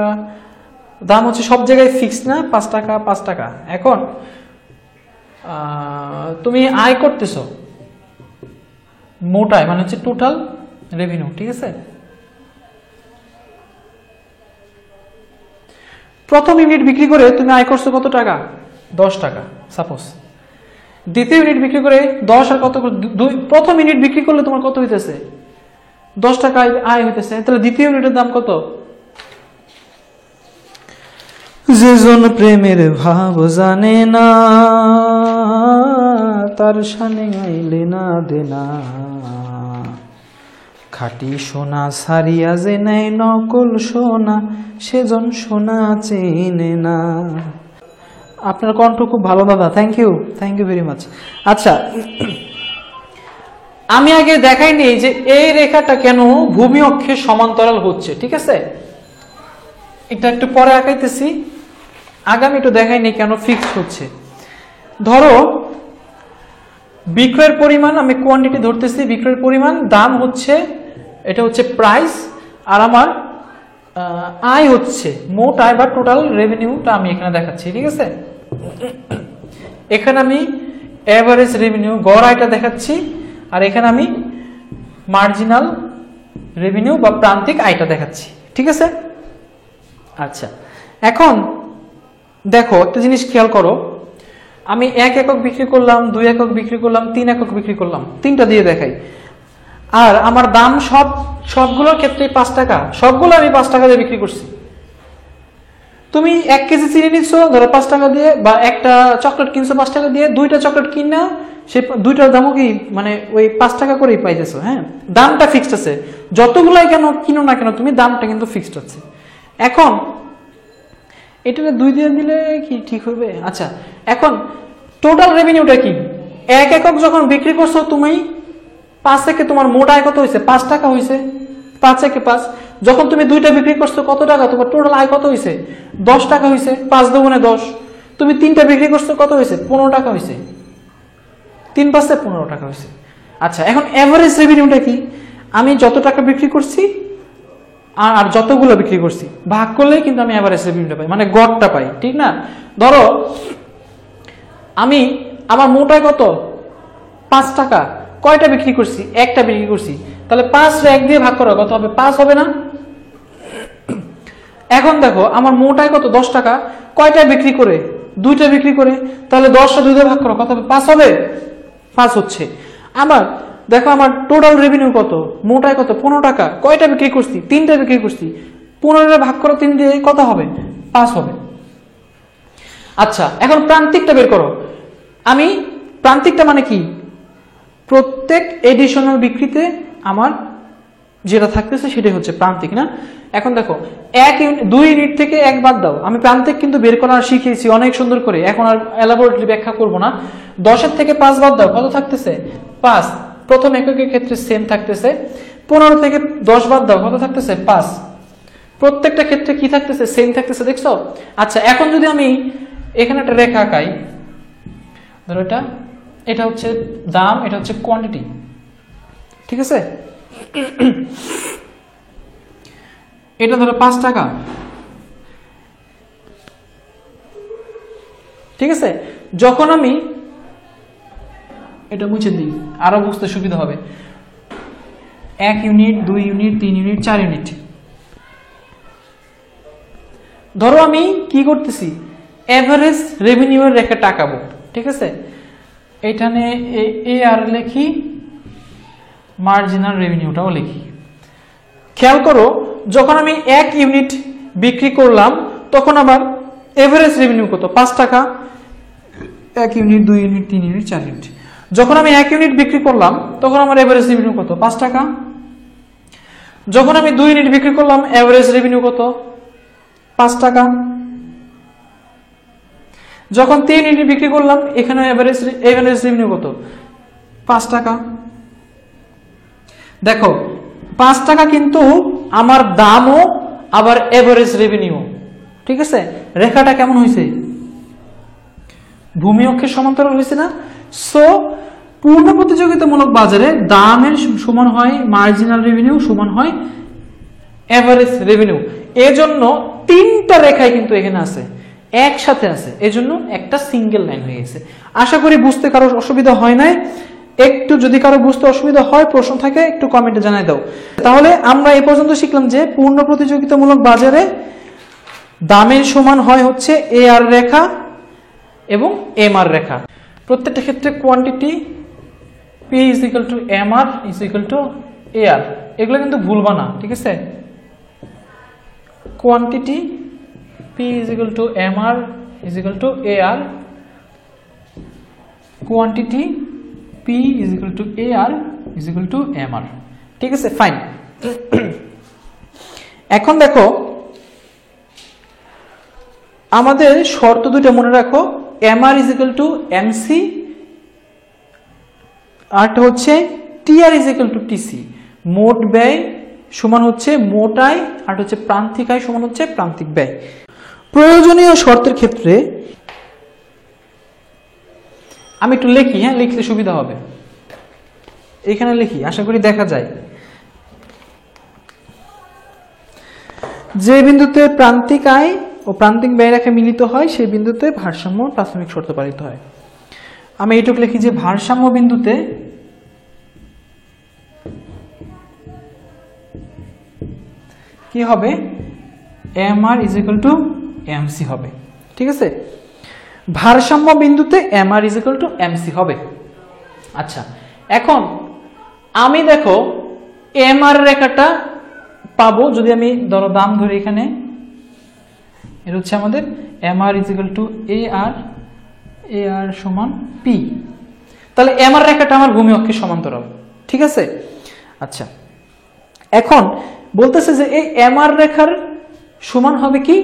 S1: দাম হচ্ছে সব জায়গায় ফিক্সড না, 5 টাকা 5 টাকা। এখন তুমি আয় করতেছো মোট আয়, মানে হচ্ছে টোটাল রেভিনিউ, ঠিক আছে? প্রথম ইউনিট বিক্রি করে তুমি আয় করছো কত টাকা? 10 টাকা সাপোজ। দ্বিতীয় ইউনিট বিক্রি করে 10 আর কত, প্রথম ইউনিট বিক্রি করলে তোমার কত হইতেছে? 10 টাকা আয় হইতেছে। তাহলে দ্বিতীয় ইউনিটের দাম কত? যেজন প্রেমের ভাব জানে না, তার শানে আইলে না দেনা, খাঁটি সোনা সারিয়া যে নেয় নকল সোনা, সেজন সোনা চেনে না। আপনার কণ্ঠ খুব ভালো দাদা, থ্যাংক ইউ ভেরি মাচ। আচ্ছা, আমি আগে দেখাইনি যে এই রেখাটা কেন ভূমি অক্ষের সমান্তরাল হচ্ছে, ঠিক আছে? এটা একটু পরে আঁকাইতেছি, আগামী একটু দেখাইনি কেন ফিক্সড হচ্ছে। ধরো বিক্রয়ের পরিমাণ, আমি কোয়ান্টিটি ধরতেছি, বিক্রয়ের পরিমাণ, দাম হচ্ছে, এটা হচ্ছে প্রাইস, আর আমার আয় হচ্ছে মোট আয় বা টোটাল রেভিনিউটা আমি এখানে দেখাচ্ছি, ঠিক আছে? এখানে আমি এভারেজ রেভিনিউ গড় আয়টা দেখাচ্ছি, আর এখানে আমি মার্জিনাল রেভিনিউ বা প্রান্তিক আয়টা দেখাচ্ছি, ঠিক আছে? আচ্ছা, এখন দেখো একটা জিনিস খেয়াল করো, আমি 1 একক বিক্রি করলাম, 2 একক বিক্রি করলাম, 3 একক বিক্রি করলাম, 3টা দিয়ে দেখাই। আর আমার দাম সবগুলোর ক্ষেত্রে 5 টাকা, সবগুলো আমি 5 টাকা দিয়ে বিক্রি করছি। তুমি 1 কেজি চিনি নিচ্ছো ধরো 5 টাকা দিয়ে, বা একটা চকলেট কিনছো 5 টাকা দিয়ে, 2টা চকলেট কিনা সে 2টার দামও কি মানে ওই 5 টাকা করেই পাইতেছো। হ্যাঁ, দামটা ফিক্সড আছে, যতগুলাই কেন কিনো না কেন তুমি, দামটা কিন্তু ফিক্সড আছে। এখন এটা 2 দিয়ে দিলে কি ঠিক হবে? আচ্ছা, এখন টোটাল রেভিনিউটা কি? 1 একক যখন বিক্রি করছো তুমি, 5 থেকে তোমার মোট আয় কত হয়েছে? 5 টাকা হয়েছে, 5 থেকে 5। যখন তুমি 2টা বিক্রি করছো কত টাকা? তোমার টোটাল আয় কত হয়েছে? 10 টাকা হয়েছে, 5 দুগুণে 10। তুমি 3টা বিক্রি করছো কত হয়েছে? 15 টাকা হয়েছে, 3 5 15 টাকা হয়েছে। আচ্ছা, এখন এভারেজ রেভিনিউটা কি? আমি যত টাকা বিক্রি করছি আর যতগুলো বিক্রি করছি ভাগ করলেই কিন্তু আমি এভারেজ রেভিনিউটা পাই, মানে গড়টা পাই, ঠিক না? ধরো আমি আমার মোট আয় কত? 5 টাকা, কয়টা বিক্রি করছি? একটা বিক্রি করছি, তাহলে 5 রে 1 দিয়ে ভাগ করা কত হবে? 5 হবে না? এখন দেখো আমার মোট আয় কত? 10 টাকা, কয়টা বিক্রি করে? 2টা বিক্রি করে, তাহলে 10 টা 2 দিয়ে ভাগ করো কত হবে? 5 হবে? 5 হচ্ছে। আমার দেখো আমার টোটাল রেভিনিউ কত? মোট আয় কত? 15 টাকা, কয়টা বিক্রি করছি? 3টা বিক্রি করছি, 15 ভাগ করো 3 দিয়ে কত হবে? 5 হবে। আচ্ছা, এখন প্রান্তিকটা বের করো। আমি প্রান্তিকটা মানে কি? প্রত্যেক এডিশনাল বিক্রিতে আমার যেটা থাকতেছে সেটাই হচ্ছে প্রান্তিক, না? এখন দেখো 2 ইউনিট থেকে 1 বাদ দাও, আমি প্রান্তিক কিন্তু বের করা শিখিয়েছি অনেক সুন্দর করে, এখন আর এলাবোরেটলি ব্যাখ্যা করব না। 10 থেকে 5 বাদ দাও, কত থাকতেছে? 5। প্রথম এককের ক্ষেত্রে সেম থাকতেছে। 15 থেকে 10 বাদ দাও, কত থাকতেছে? 5। প্রত্যেকটা ক্ষেত্রে কি থাকতেছে? সেম থাকতেছে, দেখছো? আচ্ছা, এখন যদি আমি এখানে একটা রেখা আঁকাই, ধরো এটা হচ্ছে দাম, এটা হচ্ছে কোয়ান্টিটি, ঠিক আছে? এটা ধরো 5 টাকা, ঠিক আছে? যখন আমি এটা মুছে দিই আরো বুঝতে সুবিধা হবে, 1 ইউনিট, 2 ইউনিট, 3 ইউনিট, 4 ইউনিট, ধরো আমি কি করতেছি? এভারেজ রেভিনিউ এর রেখাটা আঁকাবো, ঠিক আছে? এখানে এ আর লিখি, মার্জিনাল রেভিনিউটাও লিখি। খেয়াল করো, যখন আমি 1 ইউনিট বিক্রি করলাম তখন আমার এভারেজ রেভিনিউ কত? 5 টাকা। 1 ইউনিট, 2 ইউনিট, 3 ইউনিট, 4 ইউনিট। যখন আমি 1 ইউনিট বিক্রি করলাম তখন আমার এভারেজ রেভিনিউ কত? 5 টাকা। যখন আমি 2 ইউনিট বিক্রি করলাম, এভারেজ রেভিনিউ কত? 5 টাকা। যখন 3 ইউনিট বিক্রি করলাম, এখানে এভারেজ রেভিনিউ কত? 5 টাকা। দেখো 5 টাকা কিন্তু আমার দামও আবার এভারেজ রেভিনিউ, ঠিক আছে? রেখাটা কেমন হয়েছে? ভূমি অক্ষের সমান্তরাল হয়েছে না? সো পূর্ণ প্রতিযোগিতামূলক বাজারে দামের সমান হয় মার্জিনাল রেভিনিউ সমান হয় এভারেজ রেভিনিউ। এজন্য 3টা রেখাই কিন্তু এখানে আছে, একসাথে আছে, এজন্য একটা সিঙ্গেল লাইন হয়ে গেছে। আশা করি বুঝতে কারো অসুবিধা হয় নাই। একটু যদি কারো বুঝতে অসুবিধা হয়, প্রশ্ন থাকে, একটু কমেন্টে জানাই দাও। তাহলে আমরা এই পর্যন্ত শিখলাম যে পূর্ণ প্রতিযোগিতামূলক বাজারে দামের সমান হয় হচ্ছে এ আর রেখা এবং এম আর রেখা। প্রত্যেকটা ক্ষেত্রে quantity P is equal to M R is equal to A R, এগুলো কিন্তু ভুলবা না, ঠিক আছে? Quantity P is equal to M R is equal to A R, quantity P is equal to A R is equal to M R, ঠিক আছে? Fine. এখন দেখো আমাদের শর্ত দুটো মনে রাখো, M R is equal to M C, আরটা হচ্ছে T R is equal to TC. মোট ব্যয় সমান হচ্ছে মোট আয়, আর হচ্ছে প্রান্তিক আয় সমান হচ্ছে প্রান্তিক ব্যয়। প্রয়োজনীয় শর্তের ক্ষেত্রে আমি একটু লিখি, হ্যাঁ, লিখলে সুবিধা হবে। এখানে লিখি, আশা করি দেখা যায়। যে বিন্দুতে প্রান্তিক আয় ও প্রান্তিক ব্যয় রেখা মিলিত হয় সেই বিন্দুতে ভারসাম্য প্রাথমিক শর্ত পালিত হয়। আমি এইটুকু লিখি যে ভারসাম্য বিন্দুতে কি হবে? M R is equal to M C হবে, ঠিক আছে? ভারসাম্য বিন্দুতে M R is equal to M C হবে। আচ্ছা, এখন আমি দেখো এম আর রেখাটা পাবো যদি আমি ধরো দাম ধরি, এখানে এটা হচ্ছে আমাদের M R is equal to A R সমান পি। তাহলে এম আর রেখাটা আমার ভূমি অক্ষের সমান্তরাল, ঠিক আছে? আচ্ছা, এখন বলতেছে যে এই এম আর রেখার সমান হবে কি?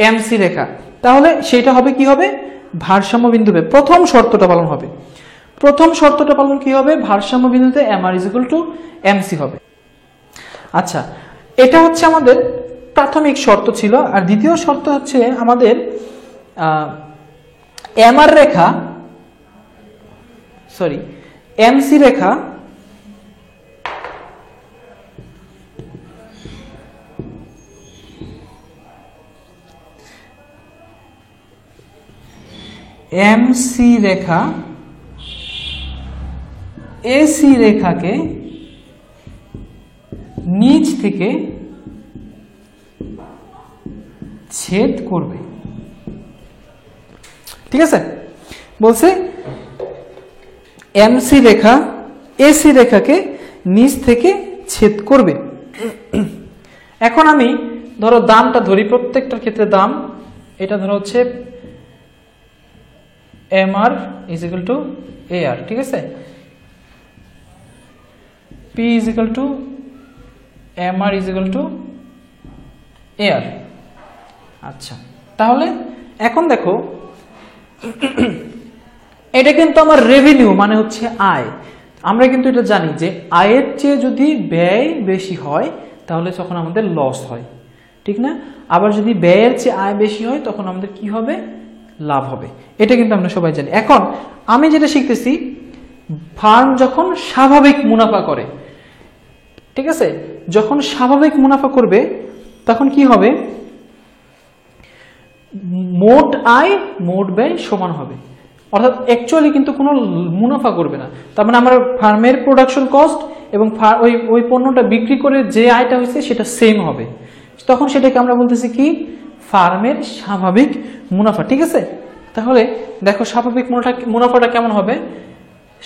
S1: এম সি রেখা। তাহলে সেটা হবে কি হবে? ভারসাম্য বিন্দুতে প্রথম শর্তটা পালন হবে। প্রথম শর্তটা পালন কি হবে? ভারসাম্য বিন্দুতে M R is equal to M C হবে। আচ্ছা, এটা হচ্ছে আমাদের প্রাথমিক শর্ত ছিল। আর দ্বিতীয় শর্ত হচ্ছে আমাদের এম আর রেখা, সরি এম সি রেখা এমসি রেখা এসি রেখাকে নিচ থেকে ছেদ করবে, ঠিক আছে? বলছে এমসি রেখা এসি রেখাকে নিচ থেকে ছেদ করবে। এখন আমি ধরো দামটা ধরি, প্রত্যেকটার ক্ষেত্রে দাম, এটা ধরো হচ্ছে M R is equal to A R, ঠিক আছে? P is equal to MR is equal to AR। আচ্ছা, তাহলে এখন দেখো এটা কিন্তু আমার রেভিনিউ মানে হচ্ছে আয়। আমরা কিন্তু এটা জানি যে আয়ের চেয়ে যদি ব্যয় বেশি হয় তাহলে তখন আমাদের লস হয়, ঠিক না? আবার যদি ব্যয়ের চেয়ে আয় বেশি হয় তখন আমাদের কি হবে? লাভ হবে। এটা কিন্তু আমরা সবাই জানি। এখন আমি যেটা শিখতেছি, ফার্ম যখন স্বাভাবিক মুনাফা করে, ঠিক আছে, যখন স্বাভাবিক মুনাফা করবে তখন কি হবে? মোট আয় মোট ব্যয় সমান হবে, অর্থাৎ অ্যাকচুয়ালি কিন্তু কোনো মুনাফা করবে না। তার মানে আমার ফার্মের প্রোডাকশন কস্ট এবং ওই পণ্যটা বিক্রি করে যে আয়টা হয়েছে সেটা সেম হবে। তখন সেটাকে আমরা বলতেছি কি? ফার্মের স্বাভাবিক মুনাফা, ঠিক আছে? তাহলে দেখো স্বাভাবিক মুনাফাটা কেমন হবে?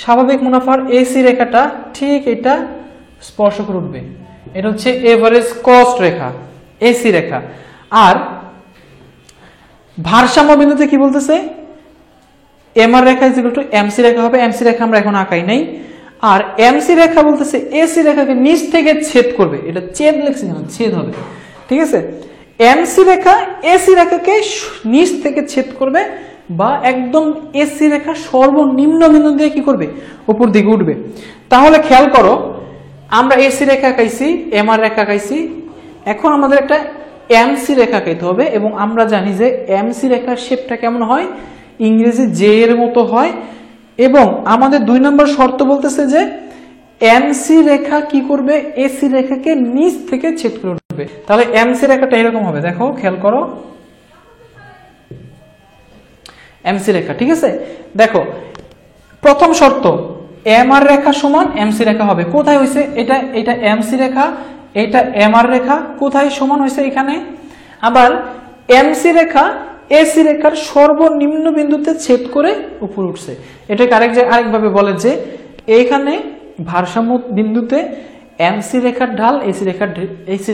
S1: স্বাভাবিক মুনাফার এসি রেখাটা ঠিক এটা স্পর্শ করে উঠবে, এটা হচ্ছে এভারেজ কস্ট রেখা, এসি রেখা। আর ভারসাম্য বিন্দুতে কি বলতেছে? এমআর রেখা ইজ ইকুয়াল টু এমসি রেখা হবে। এমসি রেখা আমরা এখন আঁকাই নাই। আর এমসি রেখা বলতেছে এসি রেখাকে নিচ থেকে ছেদ করবে, এটা ছেদ লিখছি না, ছেদ হবে, ঠিক আছে? এমসি রেখা এসি রেখাকে নিচ থেকে ছেদ করবে বা একদম এসি রেখা সর্বনিম্ন বিন্দু দিয়ে কি করবে? উপর দিকে উঠবে। তাহলে খেয়াল করো, আমরা এসি রেখা আঁকাইছি, এমআর রেখা আঁকাইছি, এখন আমাদের একটা এমসি রেখা আঁকাইতে হবে। এবং আমরা জানি যে এমসি রেখার শেপটা কেমন হয়? ইংরেজি জে এর মতো হয়। এবং আমাদের 2 নম্বর শর্ত বলতেছে যে এমসি রেখা কি করবে? এসি রেখাকে নিচ থেকে ছেদ করে উঠবে। তাহলে এমসি রেখাটা এরকম হবে, দেখো খেয়াল করো, এমসি রেখা, ঠিক আছে? দেখো প্রথম শর্ত, এমআর রেখা সমান এমসি রেখা হবে। কোথায় হয়েছে? এটা এমসি রেখা, এটা এমআর রেখা, কোথায় সমান হয়েছে? এখানে। আবার এমসি রেখা এসি রেখার সর্বনিম্ন বিন্দুতে ছেদ করে উপরে উঠছে। এটাকে আরেকভাবে বলে যে এইখানে ভারসাম্য বিন্দুতে এমসি রেখার ঢাল এসি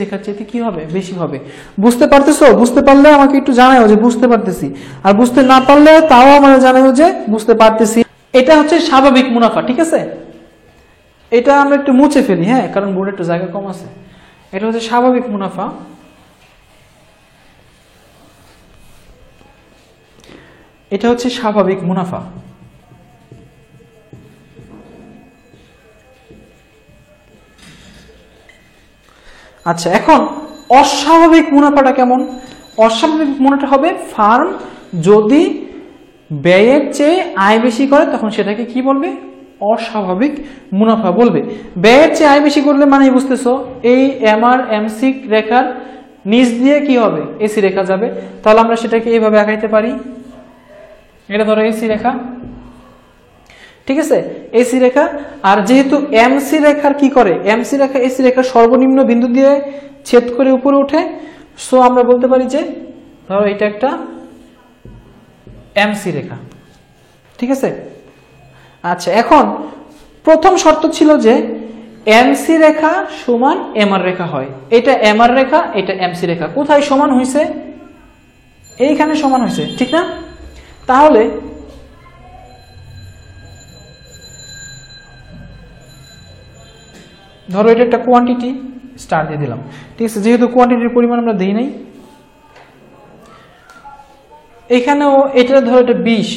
S1: রেখার চেয়ে কি হবে? বেশি হবে। বুঝতে পারতেছো? বুঝতে পারলে আমাকে একটু জানাও যে বুঝতে পারতেছি, আর বুঝতে না পারলে তাও আমাকে জানাও যে বুঝতে পারতেছি। এটা হচ্ছে স্বাভাবিক মুনাফা, ঠিক আছে? এটা আমরা একটু মুছে ফেলি, হ্যাঁ, কারণ বোর্ডে একটু জায়গা কম আছে। এটা হচ্ছে স্বাভাবিক মুনাফা। এটা হচ্ছে স্বাভাবিক মুনাফা। আচ্ছা, এখন অস্বাভাবিক মুনাফাটা কেমন? অস্বাভাবিক মুনাফা হবে ফার্ম যদি ব্যয়ের চেয়ে আয় বেশি করে তখন সেটাকে কি বলবে? অস্বাভাবিক মুনাফা বলবে। ব্যয়ের চেয়ে আয় বেশি করলে মানে বুঝতেছো, এই এমআর এমসি রেখার নিচ দিয়ে কি হবে? এসি রেখা যাবে। তাহলে আমরা সেটাকে এইভাবে আঁকাইতে পারি। এটা ধরো এসি রেখা, ঠিক আছে? এসি রেখা। আর যেহেতু এমসি রেখার কি করে? এমসি রেখা এসি রেখার সর্বনিম্ন বিন্দু দিয়ে ছেদ করে উপরে ওঠে। সো আমরা বলতে পারি যে ধরো এটা একটা এমসি রেখা, ঠিক আছে? আচ্ছা, এখন প্রথম শর্ত ছিল যে এমসি রেখা সমান এমআর রেখা হয়। এটা এমআর রেখা, এটা এমসি রেখা। কোথায় সমান হয়েছে? এইখানে সমান হয়েছে, ঠিক না? তাহলে ধরো এটা একটা কোয়ান্টিটি, স্টার দিয়ে দিলাম, ঠিক আছে? যেহেতু কোয়ান্টিটির পরিমাণ আমরা দেই নাই, এখানেও এটা ধরো এটা 20,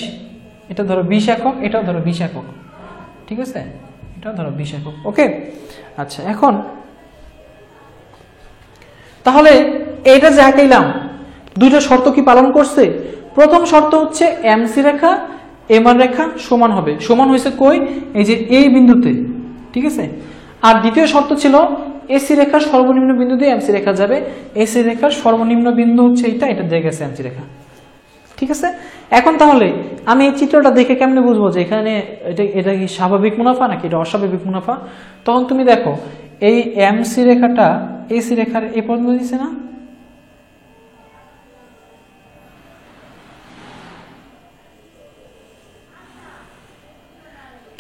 S1: এটা ধরো 20 একক, এটাও ধরো 20 একক, ঠিক আছে? এটাও ধরো 20 একক, ওকে? আচ্ছা, এখন তাহলে এটা যা আঁকাইলাম দুইটা শর্ত কি পালন করছে? প্রথম শর্ত হচ্ছে এমসি রেখা এমআর রেখা সমান হবে। সমান হয়েছে কই? এই যে এই বিন্দুতে, ঠিক আছে? আর দ্বিতীয় শর্ত ছিল এসি রেখার সর্বনিম্ন বিন্দু দিয়ে এমসি রেখা যাবে। এসি রেখার সর্বনিম্ন বিন্দু হচ্ছে এটা দিয়ে গেছে এমসি রেখা, ঠিক আছে? এখন তাহলে আমি এই চিত্রটা দেখে কেমনে বুঝবো যে এখানে এটা কি স্বাভাবিক মুনাফা নাকি এটা অস্বাভাবিক মুনাফা? তখন তুমি দেখো এই এমসি রেখাটা এসি রেখার এ পর্যন্ত দিছে না?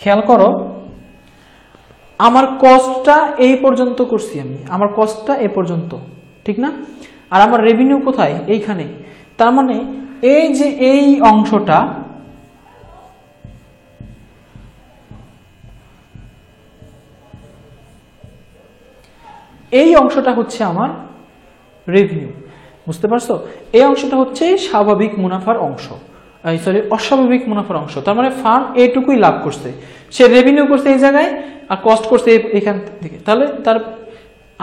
S1: খেয়াল করো, আমার কস্টটা এই পর্যন্ত করছি আমি, আমার কস্টটা এ পর্যন্ত, ঠিক না? আর আমার রেভিনিউ কোথায়? এইখানে। তার মানে এই যে এই অংশটা, এই অংশটা হচ্ছে আমার রেভিনিউ, বুঝতে পারছো? এই অংশটা হচ্ছে স্বাভাবিক মুনাফার অংশ, সরি অস্বাভাবিক মুনাফার অংশ। তার মানে ফার্ম এইটুকুই লাভ করছে, সে রেভিনিউ করছে এই জায়গায় আর কস্ট করছে এখান থেকে, তাহলে তার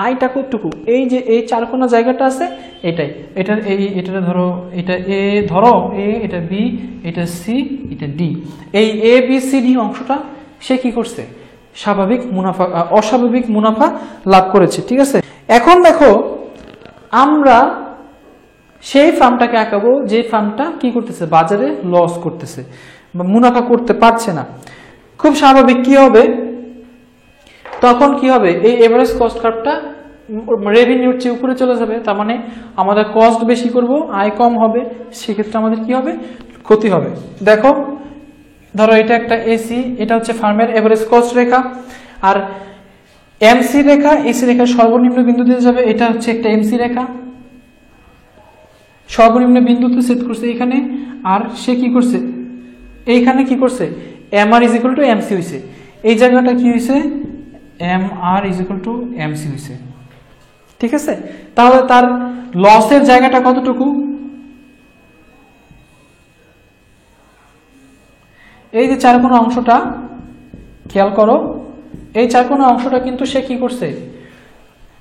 S1: আয়টা কতটুকু? এই যে এই চারকোনা জায়গাটা আছে এটাই, এটা ধরো, এটা এ ধরো, এ এটা বি, এটা সি, এটা ডি, এই এ বি সি ডি অংশটা সে কি করছে? স্বাভাবিক মুনাফা, অস্বাভাবিক মুনাফা লাভ করেছে, ঠিক আছে? এখন দেখো আমরা সেই ফার্মটাকে আঁকাবো যে ফার্মটা কি করতেছে? বাজারে লস করতেছে বা মুনাফা করতে পারছে না। খুব স্বাভাবিক কি হবে তখন? কি হবে? এই এভারেজ কস্ট কার্ভটা রেভিনিউর চেয়ে উপরে চলে যাবে, তার মানে আমাদের কস্ট বেশি করব, আয় কম হবে, সেক্ষেত্রে আমাদের কি হবে? ক্ষতি হবে। দেখো ধরো এটা একটা এসি, এটা হচ্ছে ফার্মের এভারেজ কস্ট রেখা, আর এমসি রেখা, এসি রেখার সর্বনিম্ন বিন্দু দিয়ে যাবে, এটা হচ্ছে একটা এমসি রেখা, সর্বনিম্ন বিন্দুতে সেট করছে এখানে, আর সে কি করছে? এইখানে কি করছে? M R is equal to MC হয়েছে, এই জায়গাটা কি হয়েছে? M R is equal to MC হয়েছে, ঠিক আছে? তাহলে তার লসের জায়গাটা কতটুকু? এই যে চারকোনা অংশটা খেয়াল করো, এই চারকোনা অংশটা কিন্তু সে কি করছে?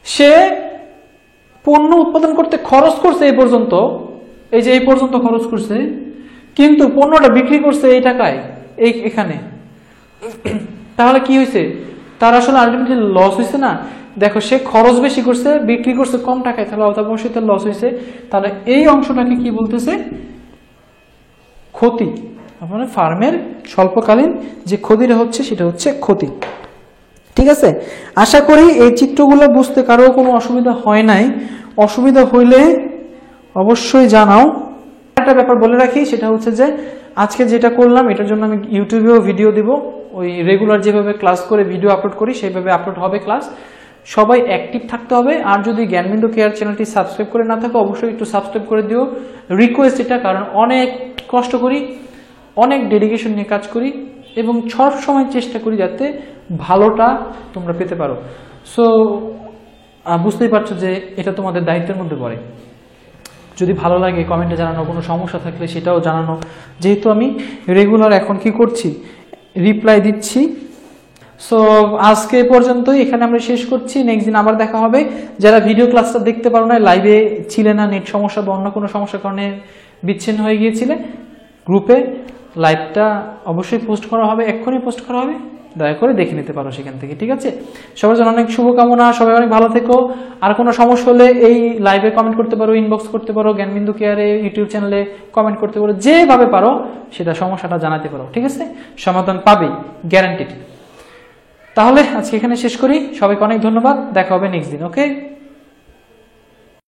S1: সে পণ্য উৎপাদন করতে খরচ করছে এই পর্যন্ত, এই যে এই পর্যন্ত খরচ করছে, কিন্তু পণ্যটা বিক্রি করছে এই টাকায় এখানে, তাহলে কি হয়েছে? তার আসলে আলটিমেটলি লস হয়েছে না? দেখো সে খরচ বেশি করছে, বিক্রি করছে কম টাকায়, তাহলে অবশ্যই তার লস হয়েছে। তাহলে এই অংশটাকে কি বলতেছে? ক্ষতি। মানে ফার্মের স্বল্পকালীন যে ক্ষতিটা হচ্ছে সেটা হচ্ছে ক্ষতি, ঠিক আছে? আশা করি এই চিত্রগুলো বুঝতে কারো কোনো অসুবিধা হয় নাই। অসুবিধা হইলে অবশ্যই জানাও। একটা ব্যাপার বলে রাখি, সেটা হচ্ছে যে আজকে যেটা করলাম এটার জন্য আমি ইউটিউবেও ভিডিও দিব, ওই রেগুলার যেভাবে ক্লাস করে ভিডিও আপলোড করি সেইভাবে আপলোড হবে ক্লাস। সবাই অ্যাক্টিভ থাকতে হবে, আর যদি জ্ঞানবিন্দু কেয়ার চ্যানেলটি সাবস্ক্রাইব করে না থাকো অবশ্যই একটু সাবস্ক্রাইব করে দিও, রিকোয়েস্ট এটা, কারণ অনেক কষ্ট করি, অনেক ডেডিকেশন নিয়ে কাজ করি এবং সব সময় চেষ্টা করি যাতে ভালোটা তোমরা পেতে পারো। সো বুঝতেই পারছো যে এটা তোমাদের দায়িত্বের মধ্যে পড়ে। যদি ভালো লাগে কমেন্টে জানানো, কোনো সমস্যা থাকলে সেটাও জানানো, যেহেতু আমি রেগুলার এখন কি করছি, রিপ্লাই দিচ্ছি। সো আজকে পর্যন্তই, এখানে আমরা শেষ করছি। নেক্সট দিন আবার দেখা হবে। যারা ভিডিও ক্লাসটা দেখতে পারো না, লাইভে ছিলে না, নেট সমস্যা বা অন্য কোনো সমস্যার কারণে বিচ্ছিন্ন হয়ে গিয়েছিলে, গ্রুপে লাইভটা অবশ্যই পোস্ট করা হবে, এক্ষুনি পোস্ট করা হবে, দয়া করে দেখে নিতে পারো সেখান থেকে, ঠিক আছে? সবার জন্য অনেক শুভকামনা, সবাই অনেক ভালো থেকো। আর কোনো সমস্যা হলে এই লাইভে কমেন্ট করতে পারো, ইনবক্স করতে পারো, জ্ঞানবিন্দু কেয়ারে ইউটিউব চ্যানেলে কমেন্ট করতে পারো, যেভাবে পারো সেটা সমস্যাটা জানাতে পারো, ঠিক আছে? সমাধান পাবেই, গ্যারান্টিড। তাহলে আজকে এখানে শেষ করি। সবাইকে অনেক ধন্যবাদ, দেখা হবে নেক্সট দিন, ওকে?